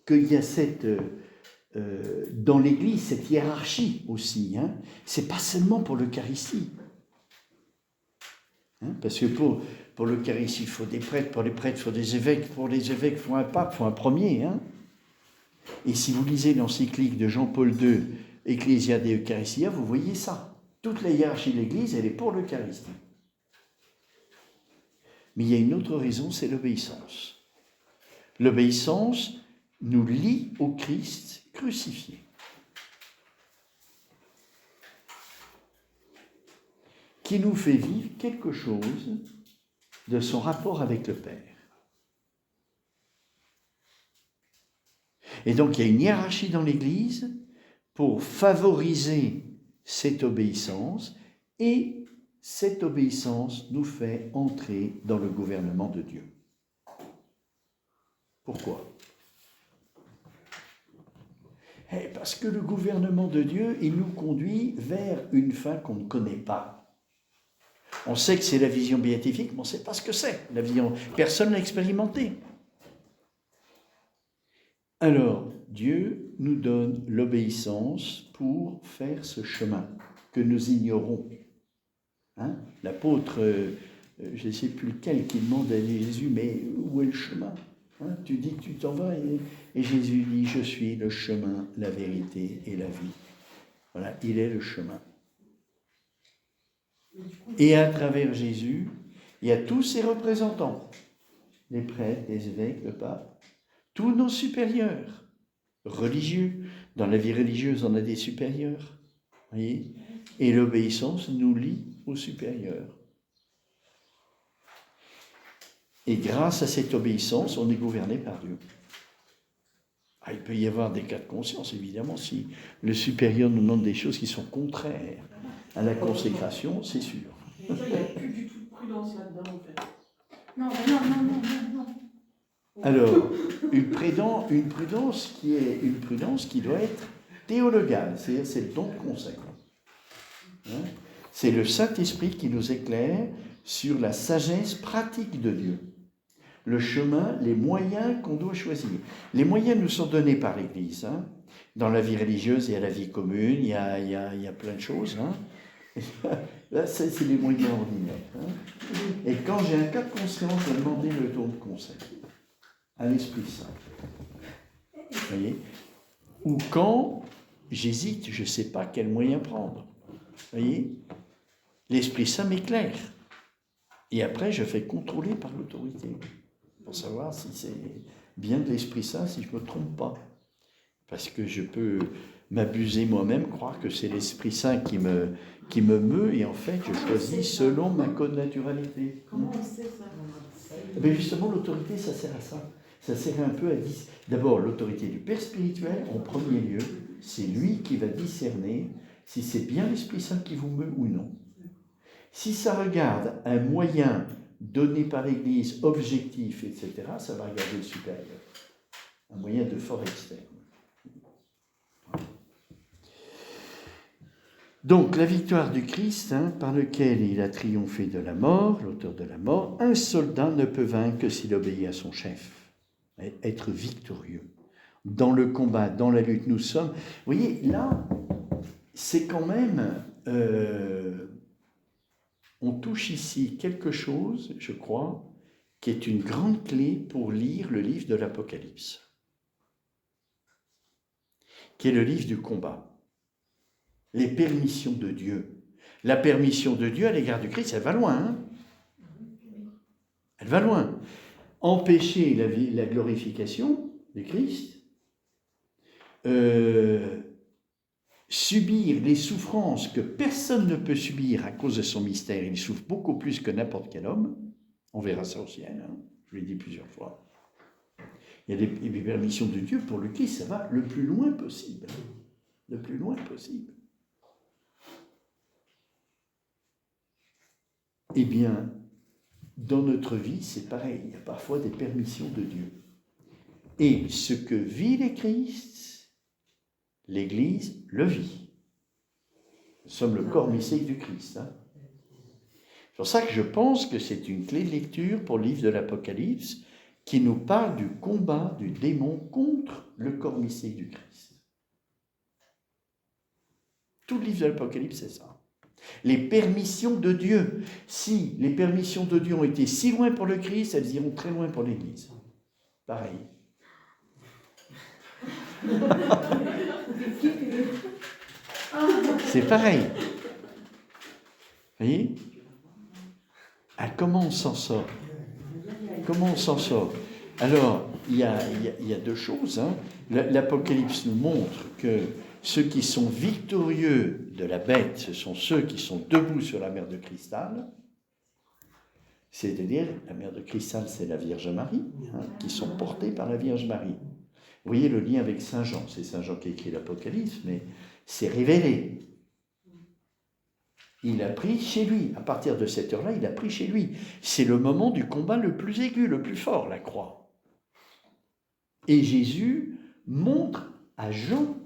qu'il y a dans l'Église cette hiérarchie aussi. C'est pas seulement pour l'Eucharistie. Parce que pour l'Eucharistie, il faut des prêtres, pour les prêtres, il faut des évêques, pour les évêques, il faut un pape, il faut un premier. Et si vous lisez l'encyclique de Jean-Paul II, Ecclesia de Eucharistia, vous voyez ça. Toute la hiérarchie de l'Église, elle est pour l'Eucharistie. Mais il y a une autre raison, c'est l'obéissance. L'obéissance nous lie au Christ crucifié. Qui nous fait vivre quelque chose de son rapport avec le Père. Et donc il y a une hiérarchie dans l'Église pour favoriser cette obéissance, et cette obéissance nous fait entrer dans le gouvernement de Dieu. Pourquoi ? Parce que le gouvernement de Dieu, il nous conduit vers une fin qu'on ne connaît pas. On sait que c'est la vision béatifique, mais on ne sait pas ce que c'est, la vision. Personne ne l'a expérimenté. Alors, Dieu nous donne l'obéissance pour faire ce chemin que nous ignorons. L'apôtre, je ne sais plus lequel, qui demande à Jésus, mais où est le chemin ? Tu dis que tu t'en vas, et Jésus dit, je suis le chemin, la vérité et la vie. Voilà, il est le chemin. Et à travers Jésus, il y a tous ses représentants, les prêtres, les évêques, le pape, tous nos supérieurs religieux. Dans la vie religieuse, on a des supérieurs. Voyez ? Et l'obéissance nous lie aux supérieurs. Et grâce à cette obéissance, on est gouverné par Dieu. Il peut y avoir des cas de conscience, évidemment, si le supérieur nous demande des choses qui sont contraires à la consécration, c'est sûr. Et ça, il n'y a plus du tout de prudence là-dedans, en fait. Non. Alors, une prudence qui doit être théologale, c'est-à-dire c'est le don de conseil. C'est le Saint-Esprit qui nous éclaire sur la sagesse pratique de Dieu. Le chemin, les moyens qu'on doit choisir. Les moyens nous sont donnés par l'Église. Dans la vie religieuse, il y a la vie commune, il y a plein de choses. Là, c'est les moyens ordinaires. Et quand j'ai un cas de conscience, je vais demander le don de conseil à l'Esprit Saint. Vous voyez ? Ou quand j'hésite, je ne sais pas quel moyen prendre. Vous voyez ? L'Esprit Saint m'éclaire. Et après, je fais contrôler par l'autorité pour savoir si c'est bien de l'Esprit Saint, si je ne me trompe pas. Parce que je peux m'abuser moi-même, croire que c'est l'Esprit Saint qui me meut, et en fait, je choisis selon ma connaturalité. Comment on sait ça ? Mais justement, l'autorité, ça sert à ça. Ça sert un peu à d'abord, l'autorité du Père spirituel, en premier lieu, c'est lui qui va discerner si c'est bien l'Esprit Saint qui vous meut ou non. Si ça regarde un moyen donné par l'Église, objectif, etc., ça va regarder le supérieur. un moyen de fort externe. Donc, la victoire du Christ, par lequel il a triomphé de la mort, l'auteur de la mort, un soldat ne peut vaincre que s'il obéit à son chef. Être victorieux. Dans le combat, dans la lutte, nous sommes... Vous voyez, là, c'est quand même... on touche ici quelque chose, je crois, qui est une grande clé pour lire le livre de l'Apocalypse, qui est le livre du combat. Les permissions de Dieu. La permission de Dieu à l'égard du Christ, elle va loin. Elle va loin. Empêcher la glorification du Christ, subir les souffrances que personne ne peut subir à cause de son mystère. Il souffre beaucoup plus que n'importe quel homme. On verra ça au ciel, je l'ai dit plusieurs fois. Il y a des permissions de Dieu pour le Christ, ça va le plus loin possible. Le plus loin possible. Eh bien, dans notre vie, c'est pareil. Il y a parfois des permissions de Dieu. Et ce que vit le Christ, l'Église le vit. Nous sommes le corps mystique du Christ. C'est pour ça que je pense que c'est une clé de lecture pour le livre de l'Apocalypse qui nous parle du combat du démon contre le corps mystique du Christ. Tout le livre de l'Apocalypse, c'est ça. Les permissions de Dieu. Si les permissions de Dieu ont été si loin pour le Christ, elles iront très loin pour l'Église. Pareil. C'est pareil. Vous voyez ? Ah, comment on s'en sort ? Comment on s'en sort ? Alors, il y a deux choses. L'Apocalypse nous montre que ceux qui sont victorieux de la bête, ce sont ceux qui sont debout sur la mer de cristal. C'est-à-dire, la mer de cristal, c'est la Vierge Marie, qui sont portés par la Vierge Marie. Vous voyez le lien avec Saint Jean. C'est Saint Jean qui a écrit l'Apocalypse, mais c'est révélé. Il a pris chez lui. À partir de cette heure-là, il a pris chez lui. C'est le moment du combat le plus aigu, le plus fort, la croix. Et Jésus montre à Jean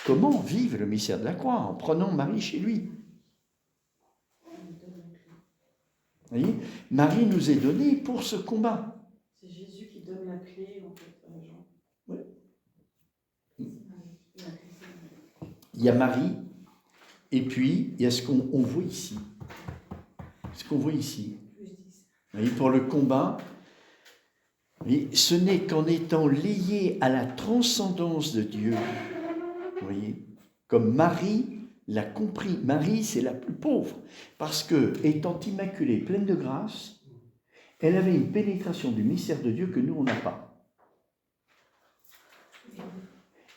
comment vivre le mystère de la croix en prenant Marie chez lui. Vous voyez ? Marie nous est donnée pour ce combat. C'est Jésus qui donne la clé, en fait, à Jean. Oui. Il y a Marie, et puis il y a ce qu'on voit ici. Ce qu'on voit ici. Vous voyez, pour le combat, ce n'est qu'en étant lié à la transcendance de Dieu, vous voyez, comme Marie l'a compris. Marie, c'est la plus pauvre, parce que, étant immaculée, pleine de grâce, elle avait une pénétration du mystère de Dieu que nous, on n'a pas.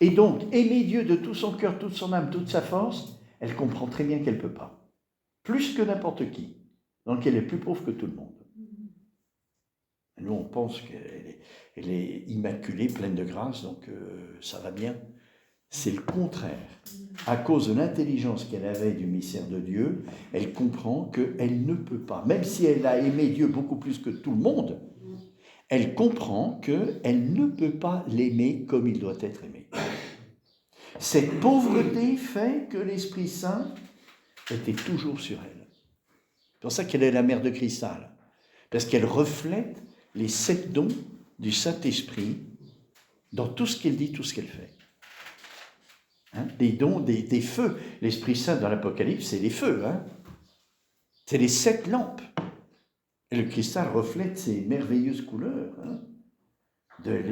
Et donc, aimer Dieu de tout son cœur, toute son âme, toute sa force, elle comprend très bien qu'elle ne peut pas. Plus que n'importe qui. Donc, elle est plus pauvre que tout le monde. Nous, on pense qu'elle est immaculée, pleine de grâce, donc ça va bien. C'est le contraire. À cause de l'intelligence qu'elle avait du mystère de Dieu, elle comprend qu'elle ne peut pas. Même si elle a aimé Dieu beaucoup plus que tout le monde, elle comprend qu'elle ne peut pas l'aimer comme il doit être aimé. Cette pauvreté fait que l'Esprit Saint était toujours sur elle. C'est pour ça qu'elle est la mère de cristal. Parce qu'elle reflète les 7 dons du Saint-Esprit dans tout ce qu'elle dit, tout ce qu'elle fait. Des dons, des feux. L'Esprit Saint dans l'Apocalypse, c'est les feux. C'est les 7 lampes. Et le cristal reflète ces merveilleuses couleurs.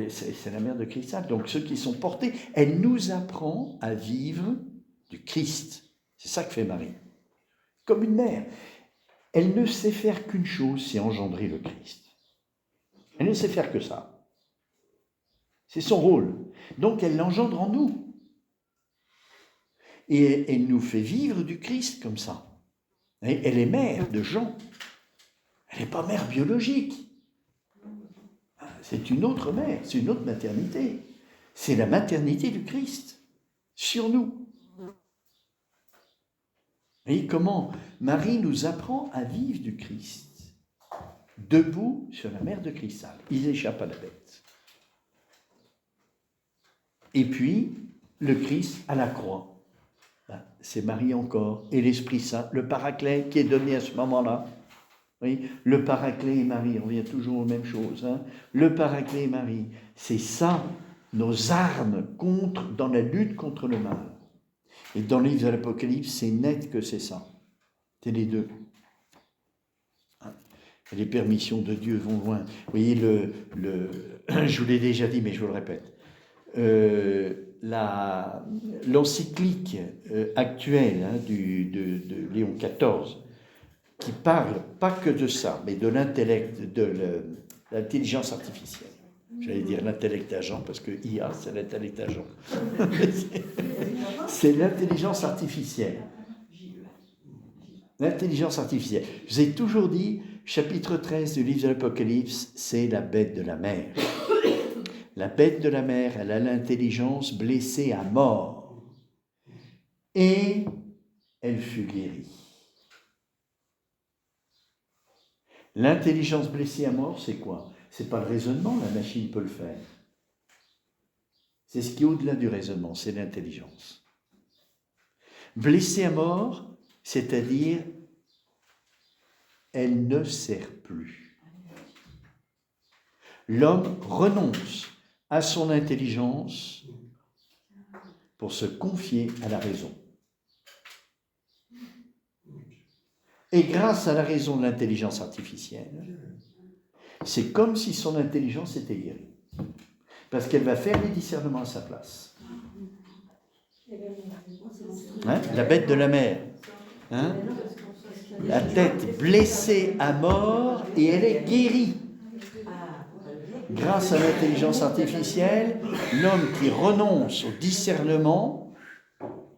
C'est la mer de cristal. Donc ceux qui sont portés, elle nous apprend à vivre du Christ. C'est ça que fait Marie. Comme une mère. Elle ne sait faire qu'une chose, c'est engendrer le Christ. Elle ne sait faire que ça. C'est son rôle. Donc elle l'engendre en nous. Et elle nous fait vivre du Christ comme ça. Et elle est mère de Jean. Elle n'est pas mère biologique. C'est une autre mère, c'est une autre maternité. C'est la maternité du Christ sur nous. Et comment Marie nous apprend à vivre du Christ, debout sur la mer de cristal. Ils échappent à la bête. Et puis, le Christ à la croix. Ben, c'est Marie encore. Et l'Esprit Saint, le Paraclet qui est donné à ce moment-là. Oui, le Paraclet et Marie, on revient toujours aux mêmes choses. Hein. Le Paraclet et Marie, c'est ça, nos armes dans la lutte contre le mal. Et dans le livre de l'Apocalypse, c'est net que c'est ça. C'est les deux. Les permissions de Dieu vont loin. Vous voyez, je vous l'ai déjà dit, mais je vous le répète. L'encyclique actuelle de Léon XIV, qui parle pas que de ça, mais de l'intellect, l'intelligence artificielle. J'allais dire l'intellect agent, parce que IA, c'est l'intellect agent. C'est l'intelligence artificielle. L'intelligence artificielle. Je vous ai toujours dit, chapitre 13 du livre de l'Apocalypse, c'est la bête de la mer. La bête de la mer, elle a l'intelligence blessée à mort. Et elle fut guérie. L'intelligence blessée à mort, c'est quoi? C'est pas le raisonnement, la machine peut le faire. C'est ce qui est au-delà du raisonnement, c'est l'intelligence. Blessée à mort, c'est-à-dire, elle ne sert plus. L'homme renonce à son intelligence pour se confier à la raison. Et grâce à la raison de l'intelligence artificielle, c'est comme si son intelligence était guérie. Parce qu'elle va faire les discernements à sa place. Hein? La bête de la mer. Hein? La tête blessée à mort et elle est guérie. Grâce à l'intelligence artificielle, l'homme qui renonce au discernement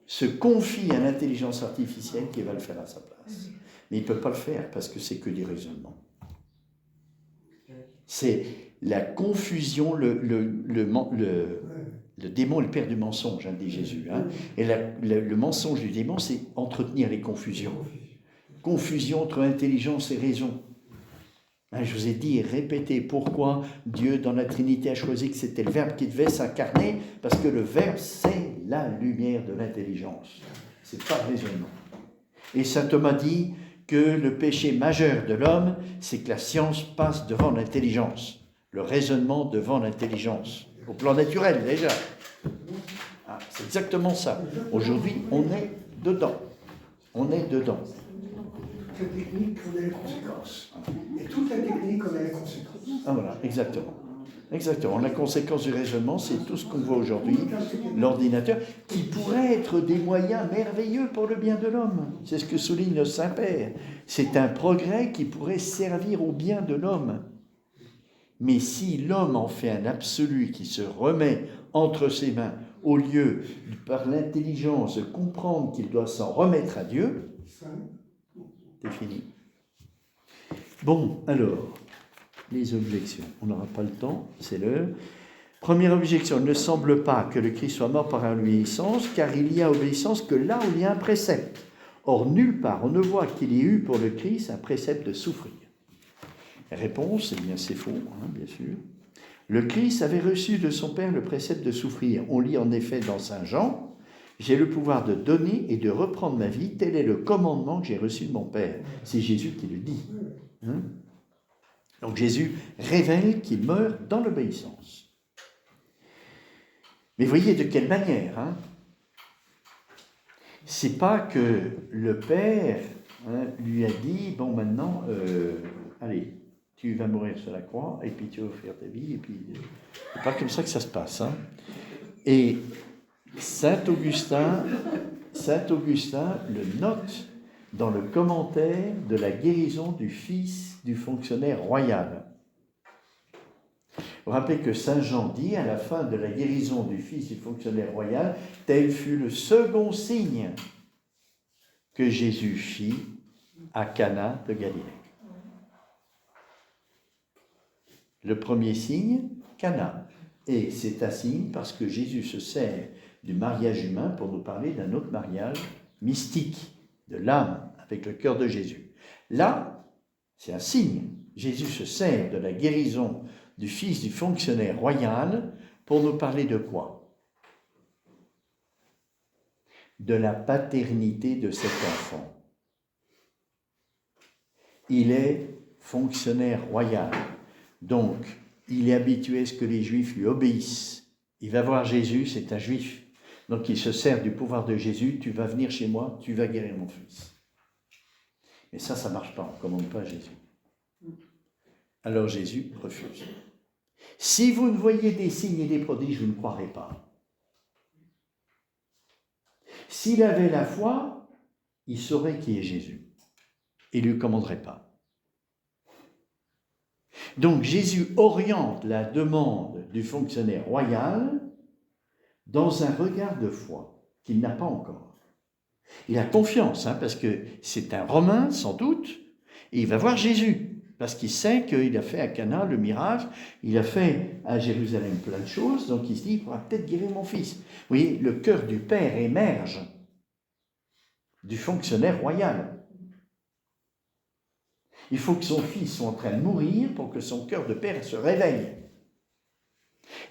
se confie à l'intelligence artificielle qui va le faire à sa place. Mais il ne peut pas le faire parce que c'est que du raisonnement. C'est la confusion, le démon est le père du mensonge, hein, dit Jésus. Hein. Et le mensonge du démon, c'est entretenir les confusions. Confusion entre intelligence et raison. Hein, je vous ai dit et répété pourquoi Dieu, dans la Trinité, a choisi que c'était le Verbe qui devait s'incarner, parce que le Verbe, c'est la lumière de l'intelligence. C'est pas le raisonnement. Et saint Thomas dit que le péché majeur de l'homme, c'est que la science passe devant l'intelligence, le raisonnement devant l'intelligence, au plan naturel déjà. Ah, c'est exactement ça. Aujourd'hui, on est dedans. On est dedans. Cette technique connaît les conséquences. Et toute la technique connaît les conséquences. Ah voilà, exactement. Exactement. La conséquence du raisonnement, c'est tout ce qu'on voit aujourd'hui, l'ordinateur, qui pourrait être des moyens merveilleux pour le bien de l'homme. C'est ce que souligne le Saint-Père. C'est un progrès qui pourrait servir au bien de l'homme. Mais si l'homme en fait un absolu qui se remet entre ses mains, au lieu, par l'intelligence, de comprendre qu'il doit s'en remettre à Dieu, c'est fini. Bon, alors, les objections. On n'aura pas le temps, c'est l'heure. Première objection, il ne semble pas que le Christ soit mort par obéissance, car il y a obéissance que là où il y a un précepte. Or, nulle part on ne voit qu'il y ait eu pour le Christ un précepte de souffrir. Réponse, eh bien c'est faux, hein, bien sûr. Le Christ avait reçu de son Père le précepte de souffrir. On lit en effet dans Saint Jean, « J'ai le pouvoir de donner et de reprendre ma vie, tel est le commandement que j'ai reçu de mon Père. » C'est Jésus qui le dit. Hein? Donc Jésus révèle qu'il meurt dans l'obéissance. Mais voyez de quelle manière, hein? C'est pas que le Père lui a dit, bon maintenant, allez, tu vas mourir sur la croix, et puis tu vas offrir ta vie, et puis c'est pas comme ça que ça se passe. Hein? Et Saint Augustin le note dans le commentaire de la guérison du fils du fonctionnaire royal. Vous vous rappelez que Saint Jean dit à la fin de la guérison du fils du fonctionnaire royal, tel fut le second signe que Jésus fit à Cana de Galilée. Le premier signe, Cana. Et c'est un signe parce que Jésus se sert du mariage humain pour nous parler d'un autre mariage mystique, de l'âme avec le cœur de Jésus. Là, c'est un signe. Jésus se sert de la guérison du fils du fonctionnaire royal pour nous parler de quoi? de la paternité de cet enfant. Il est fonctionnaire royal, donc il est habitué à ce que les Juifs lui obéissent. Il va voir Jésus, c'est un Juif, donc il se sert du pouvoir de Jésus, tu vas venir chez moi, tu vas guérir mon fils. Mais ça ne marche pas, on ne commande pas à Jésus. Alors Jésus refuse. Si vous ne voyez des signes et des prodiges, vous ne croirez pas. S'il avait la foi, il saurait qui est Jésus. Il ne lui commanderait pas. Donc Jésus oriente la demande du fonctionnaire royal dans un regard de foi qu'il n'a pas encore. Il a confiance, parce que c'est un Romain sans doute, et il va voir Jésus, parce qu'il sait qu'il a fait à Cana le miracle, il a fait à Jérusalem plein de choses, donc il se dit, il pourra peut-être guérir mon fils. Vous voyez, le cœur du Père émerge du fonctionnaire royal. Il faut que son fils soit en train de mourir pour que son cœur de père se réveille.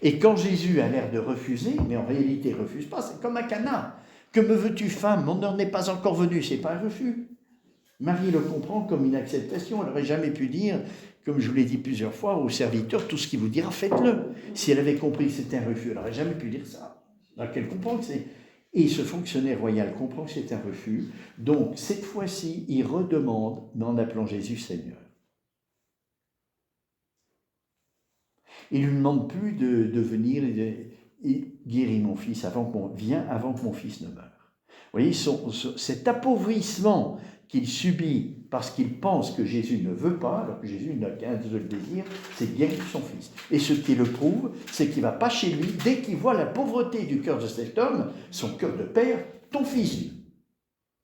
Et quand Jésus a l'air de refuser, mais en réalité il ne refuse pas, c'est comme à Cana. Que me veux-tu, femme? Mon heure n'est pas encore venue. Ce n'est pas un refus. Marie le comprend comme une acceptation. Elle n'aurait jamais pu dire, comme je vous l'ai dit plusieurs fois, au serviteur, tout ce qu'il vous dira, faites-le. Si elle avait compris que c'était un refus, elle n'aurait jamais pu dire ça. Donc elle comprend que c'est... Et ce fonctionnaire royal comprend que c'est un refus. Donc, cette fois-ci, il redemande, mais en appelant Jésus Seigneur. Il ne lui demande plus de venir et guérir mon fils avant que mon fils ne meure. Vous voyez, cet appauvrissement qu'il subit parce qu'il pense que Jésus ne veut pas, alors que Jésus n'a qu'un seul désir, c'est de guérir son fils. Et ce qui le prouve, c'est qu'il ne va pas chez lui, dès qu'il voit la pauvreté du cœur de cet homme, son cœur de père, ton fils, lui.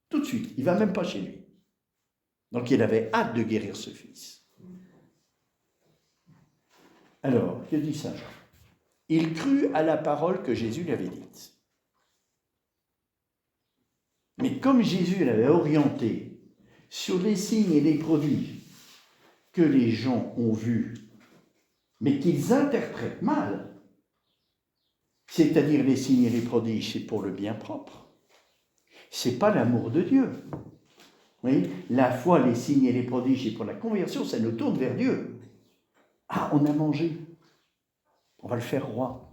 Tout de suite, il ne va même pas chez lui. Donc il avait hâte de guérir ce fils. Alors, que dit Saint Jean? Il crut à la parole que Jésus lui avait dite. Mais comme Jésus l'avait orienté sur les signes et les prodiges que les gens ont vus, mais qu'ils interprètent mal, c'est-à-dire les signes et les prodiges, c'est pour le bien propre. C'est pas l'amour de Dieu. Oui, la foi, les signes et les prodiges, c'est pour la conversion, ça nous tourne vers Dieu. Ah, on a mangé, on va le faire roi.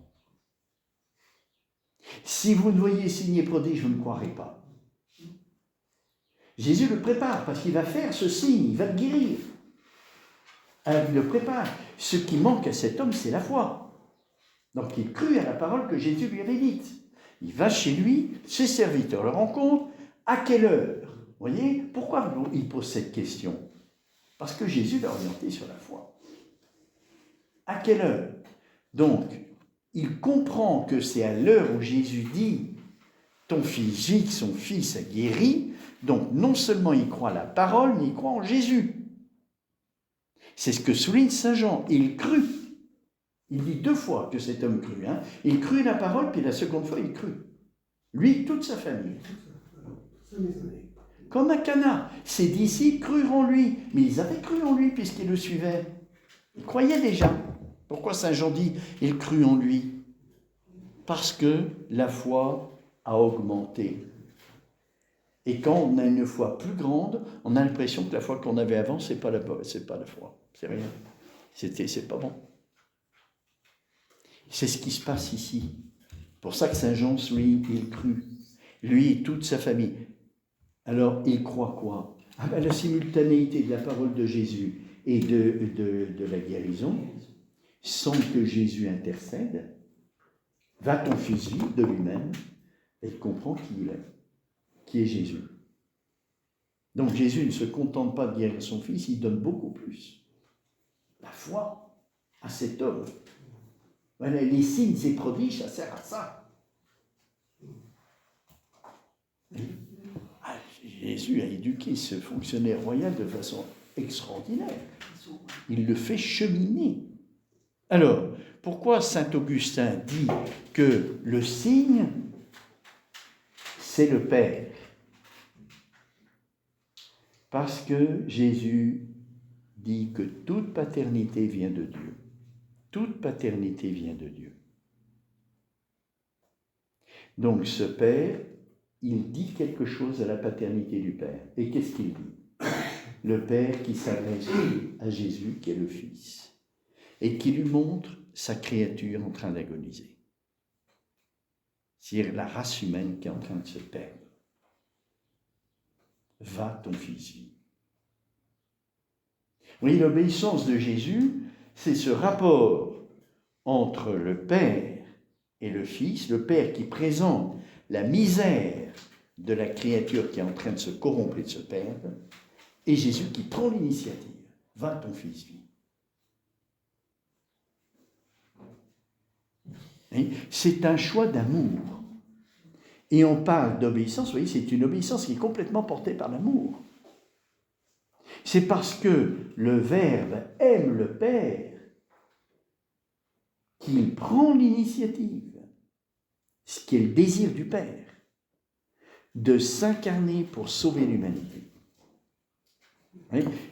Si vous ne voyez signes et prodiges, vous ne croirez pas. Jésus le prépare parce qu'il va faire ce signe, il va le guérir. Alors, il le prépare. Ce qui manque à cet homme, c'est la foi. Donc il crut à la parole que Jésus lui avait dite. Il va chez lui, ses serviteurs le rencontrent. À quelle heure? Vous voyez, pourquoi il pose cette question? Parce que Jésus l'a orienté sur la foi. À quelle heure? Donc, il comprend que c'est à l'heure où Jésus dit « Ton fils vit, son fils a guéri », donc non seulement il croit à la parole, mais il croit en Jésus. C'est ce que souligne Saint Jean. Il crut. Il dit 2 fois que cet homme crut. Il crut à la parole, puis la seconde fois, il crut. Lui, toute sa famille. Comme à Cana, ses disciples crurent en lui. Mais ils avaient cru en lui puisqu'ils le suivaient. Ils croyaient déjà. Pourquoi Saint Jean dit « il crut en lui » Parce que la foi a augmenté. Et quand on a une foi plus grande, on a l'impression que la foi qu'on avait avant, c'est pas la foi, c'est rien. C'est pas bon. C'est ce qui se passe ici. Pour ça que Saint Jean, lui, il crut. Lui et toute sa famille. Alors, il croit quoi? La simultanéité de la parole de Jésus et de la guérison, sans que Jésus intercède, va ton fils vivre de lui-même et il comprend qui il est. Qui est Jésus. Donc Jésus ne se contente pas de guérir son fils, il donne beaucoup plus. La foi à cet homme. Voilà, les signes et prodiges, ça sert à ça. Jésus a éduqué ce fonctionnaire royal de façon extraordinaire. Il le fait cheminer. Alors, pourquoi saint Augustin dit que le signe, c'est le Père? Parce que Jésus dit que toute paternité vient de Dieu. Toute paternité vient de Dieu. Donc ce Père, il dit quelque chose à la paternité du Père. Et qu'est-ce qu'il dit? Le Père qui s'adresse à Jésus, qui est le Fils, et qui lui montre sa créature en train d'agoniser. C'est-à-dire la race humaine qui est en train de se perdre. Va, ton Fils vit. Oui, l'obéissance de Jésus, c'est ce rapport entre le Père et le Fils, le Père qui présente la misère de la créature qui est en train de se corrompre et de se perdre, et Jésus qui prend l'initiative. Va, ton Fils vit. C'est un choix d'amour. Et on parle d'obéissance, vous voyez, c'est une obéissance qui est complètement portée par l'amour. C'est parce que le Verbe aime le Père qu'il prend l'initiative, ce qui est le désir du Père, de s'incarner pour sauver l'humanité.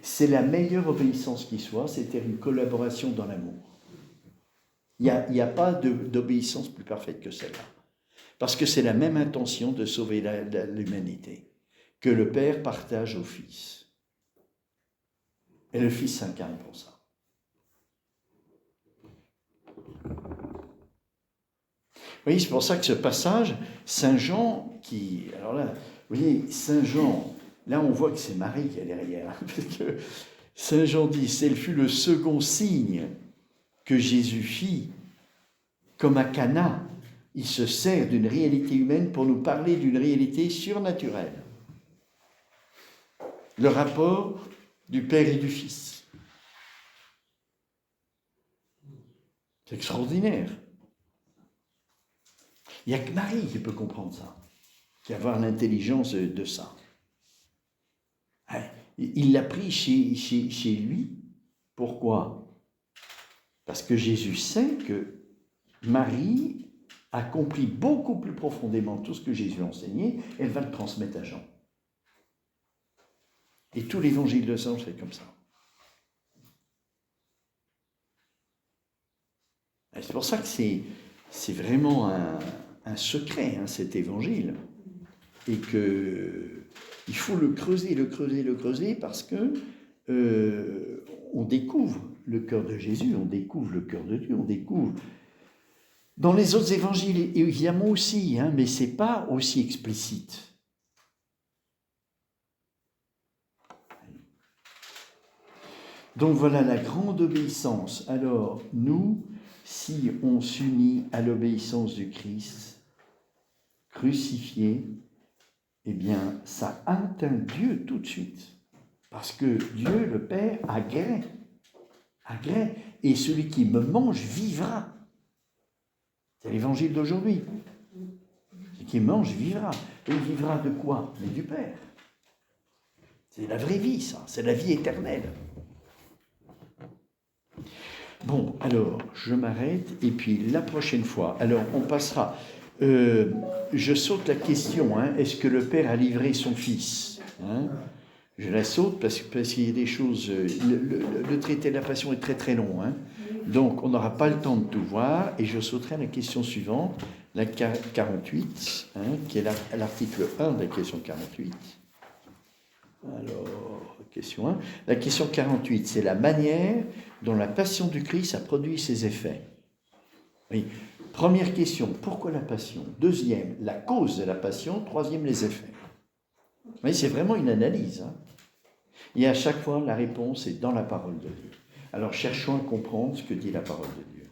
C'est la meilleure obéissance qui soit, c'est-à-dire une collaboration dans l'amour. Il n'y a pas d'obéissance plus parfaite que celle-là. Parce que c'est la même intention de sauver l'humanité que le Père partage au Fils. Et le Fils s'incarne pour ça. Oui, c'est pour ça que ce passage, Saint Jean, alors là, vous voyez, Saint Jean, là on voit que c'est Marie qui est derrière, parce que Saint Jean dit, ce fut le second signe que Jésus fit, comme à Cana, il se sert d'une réalité humaine pour nous parler d'une réalité surnaturelle. Le rapport du Père et du Fils. C'est extraordinaire. Il n'y a que Marie qui peut comprendre ça, qui a avoir l'intelligence de ça. Il l'a pris chez lui. Pourquoi? Parce que Jésus sait que Marie a compris beaucoup plus profondément tout ce que Jésus a enseigné, elle va le transmettre à Jean. Et tout l'évangile de Saint Jean, c'est comme ça. Et c'est pour ça que c'est vraiment un secret, cet évangile. Et qu'il faut le creuser, parce que on découvre le cœur de Jésus, on découvre le cœur de Dieu, on découvre... Dans les autres évangiles, évidemment aussi, mais ce n'est pas aussi explicite. Donc voilà la grande obéissance. Alors, nous, si on s'unit à l'obéissance du Christ, crucifié, eh bien, ça atteint Dieu tout de suite. Parce que Dieu, le Père, agrée. Et celui qui me mange vivra. C'est l'évangile d'aujourd'hui. Celui qui mange vivra. Et il vivra de quoi? Mais du Père. C'est la vraie vie, ça. C'est la vie éternelle. Bon, alors, je m'arrête. Et puis, la prochaine fois, alors, on passera... je saute la question, est-ce que le Père a livré son Fils? Je la saute parce qu'il y a des choses... Le traité de la Passion est très très long, donc on n'aura pas le temps de tout voir, et je sauterai à la question suivante, la 48, qui est l'article 1 de la question 48. Alors, question 1. La question 48, c'est la manière dont la passion du Christ a produit ses effets. Oui. Première question, pourquoi la passion? Deuxième, la cause de la passion. Troisième, les effets. Oui, c'est vraiment une analyse. Et à chaque fois, la réponse est dans la parole de Dieu. Alors, cherchons à comprendre ce que dit la parole de Dieu.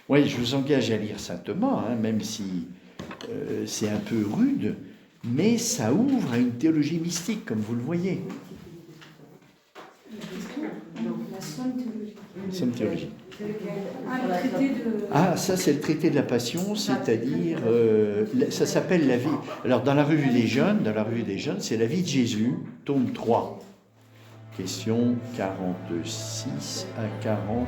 Oui, je vous engage à lire Saint Thomas, même si c'est un peu rude, mais ça ouvre à une théologie mystique, comme vous le voyez. La Somme théologique. Somme théologique. Le traité de... Ah, ça c'est le traité de la Passion, c'est-à-dire, ça s'appelle la vie. Alors dans la revue des jeunes, c'est la vie de Jésus, tome 3, question 46 à 49.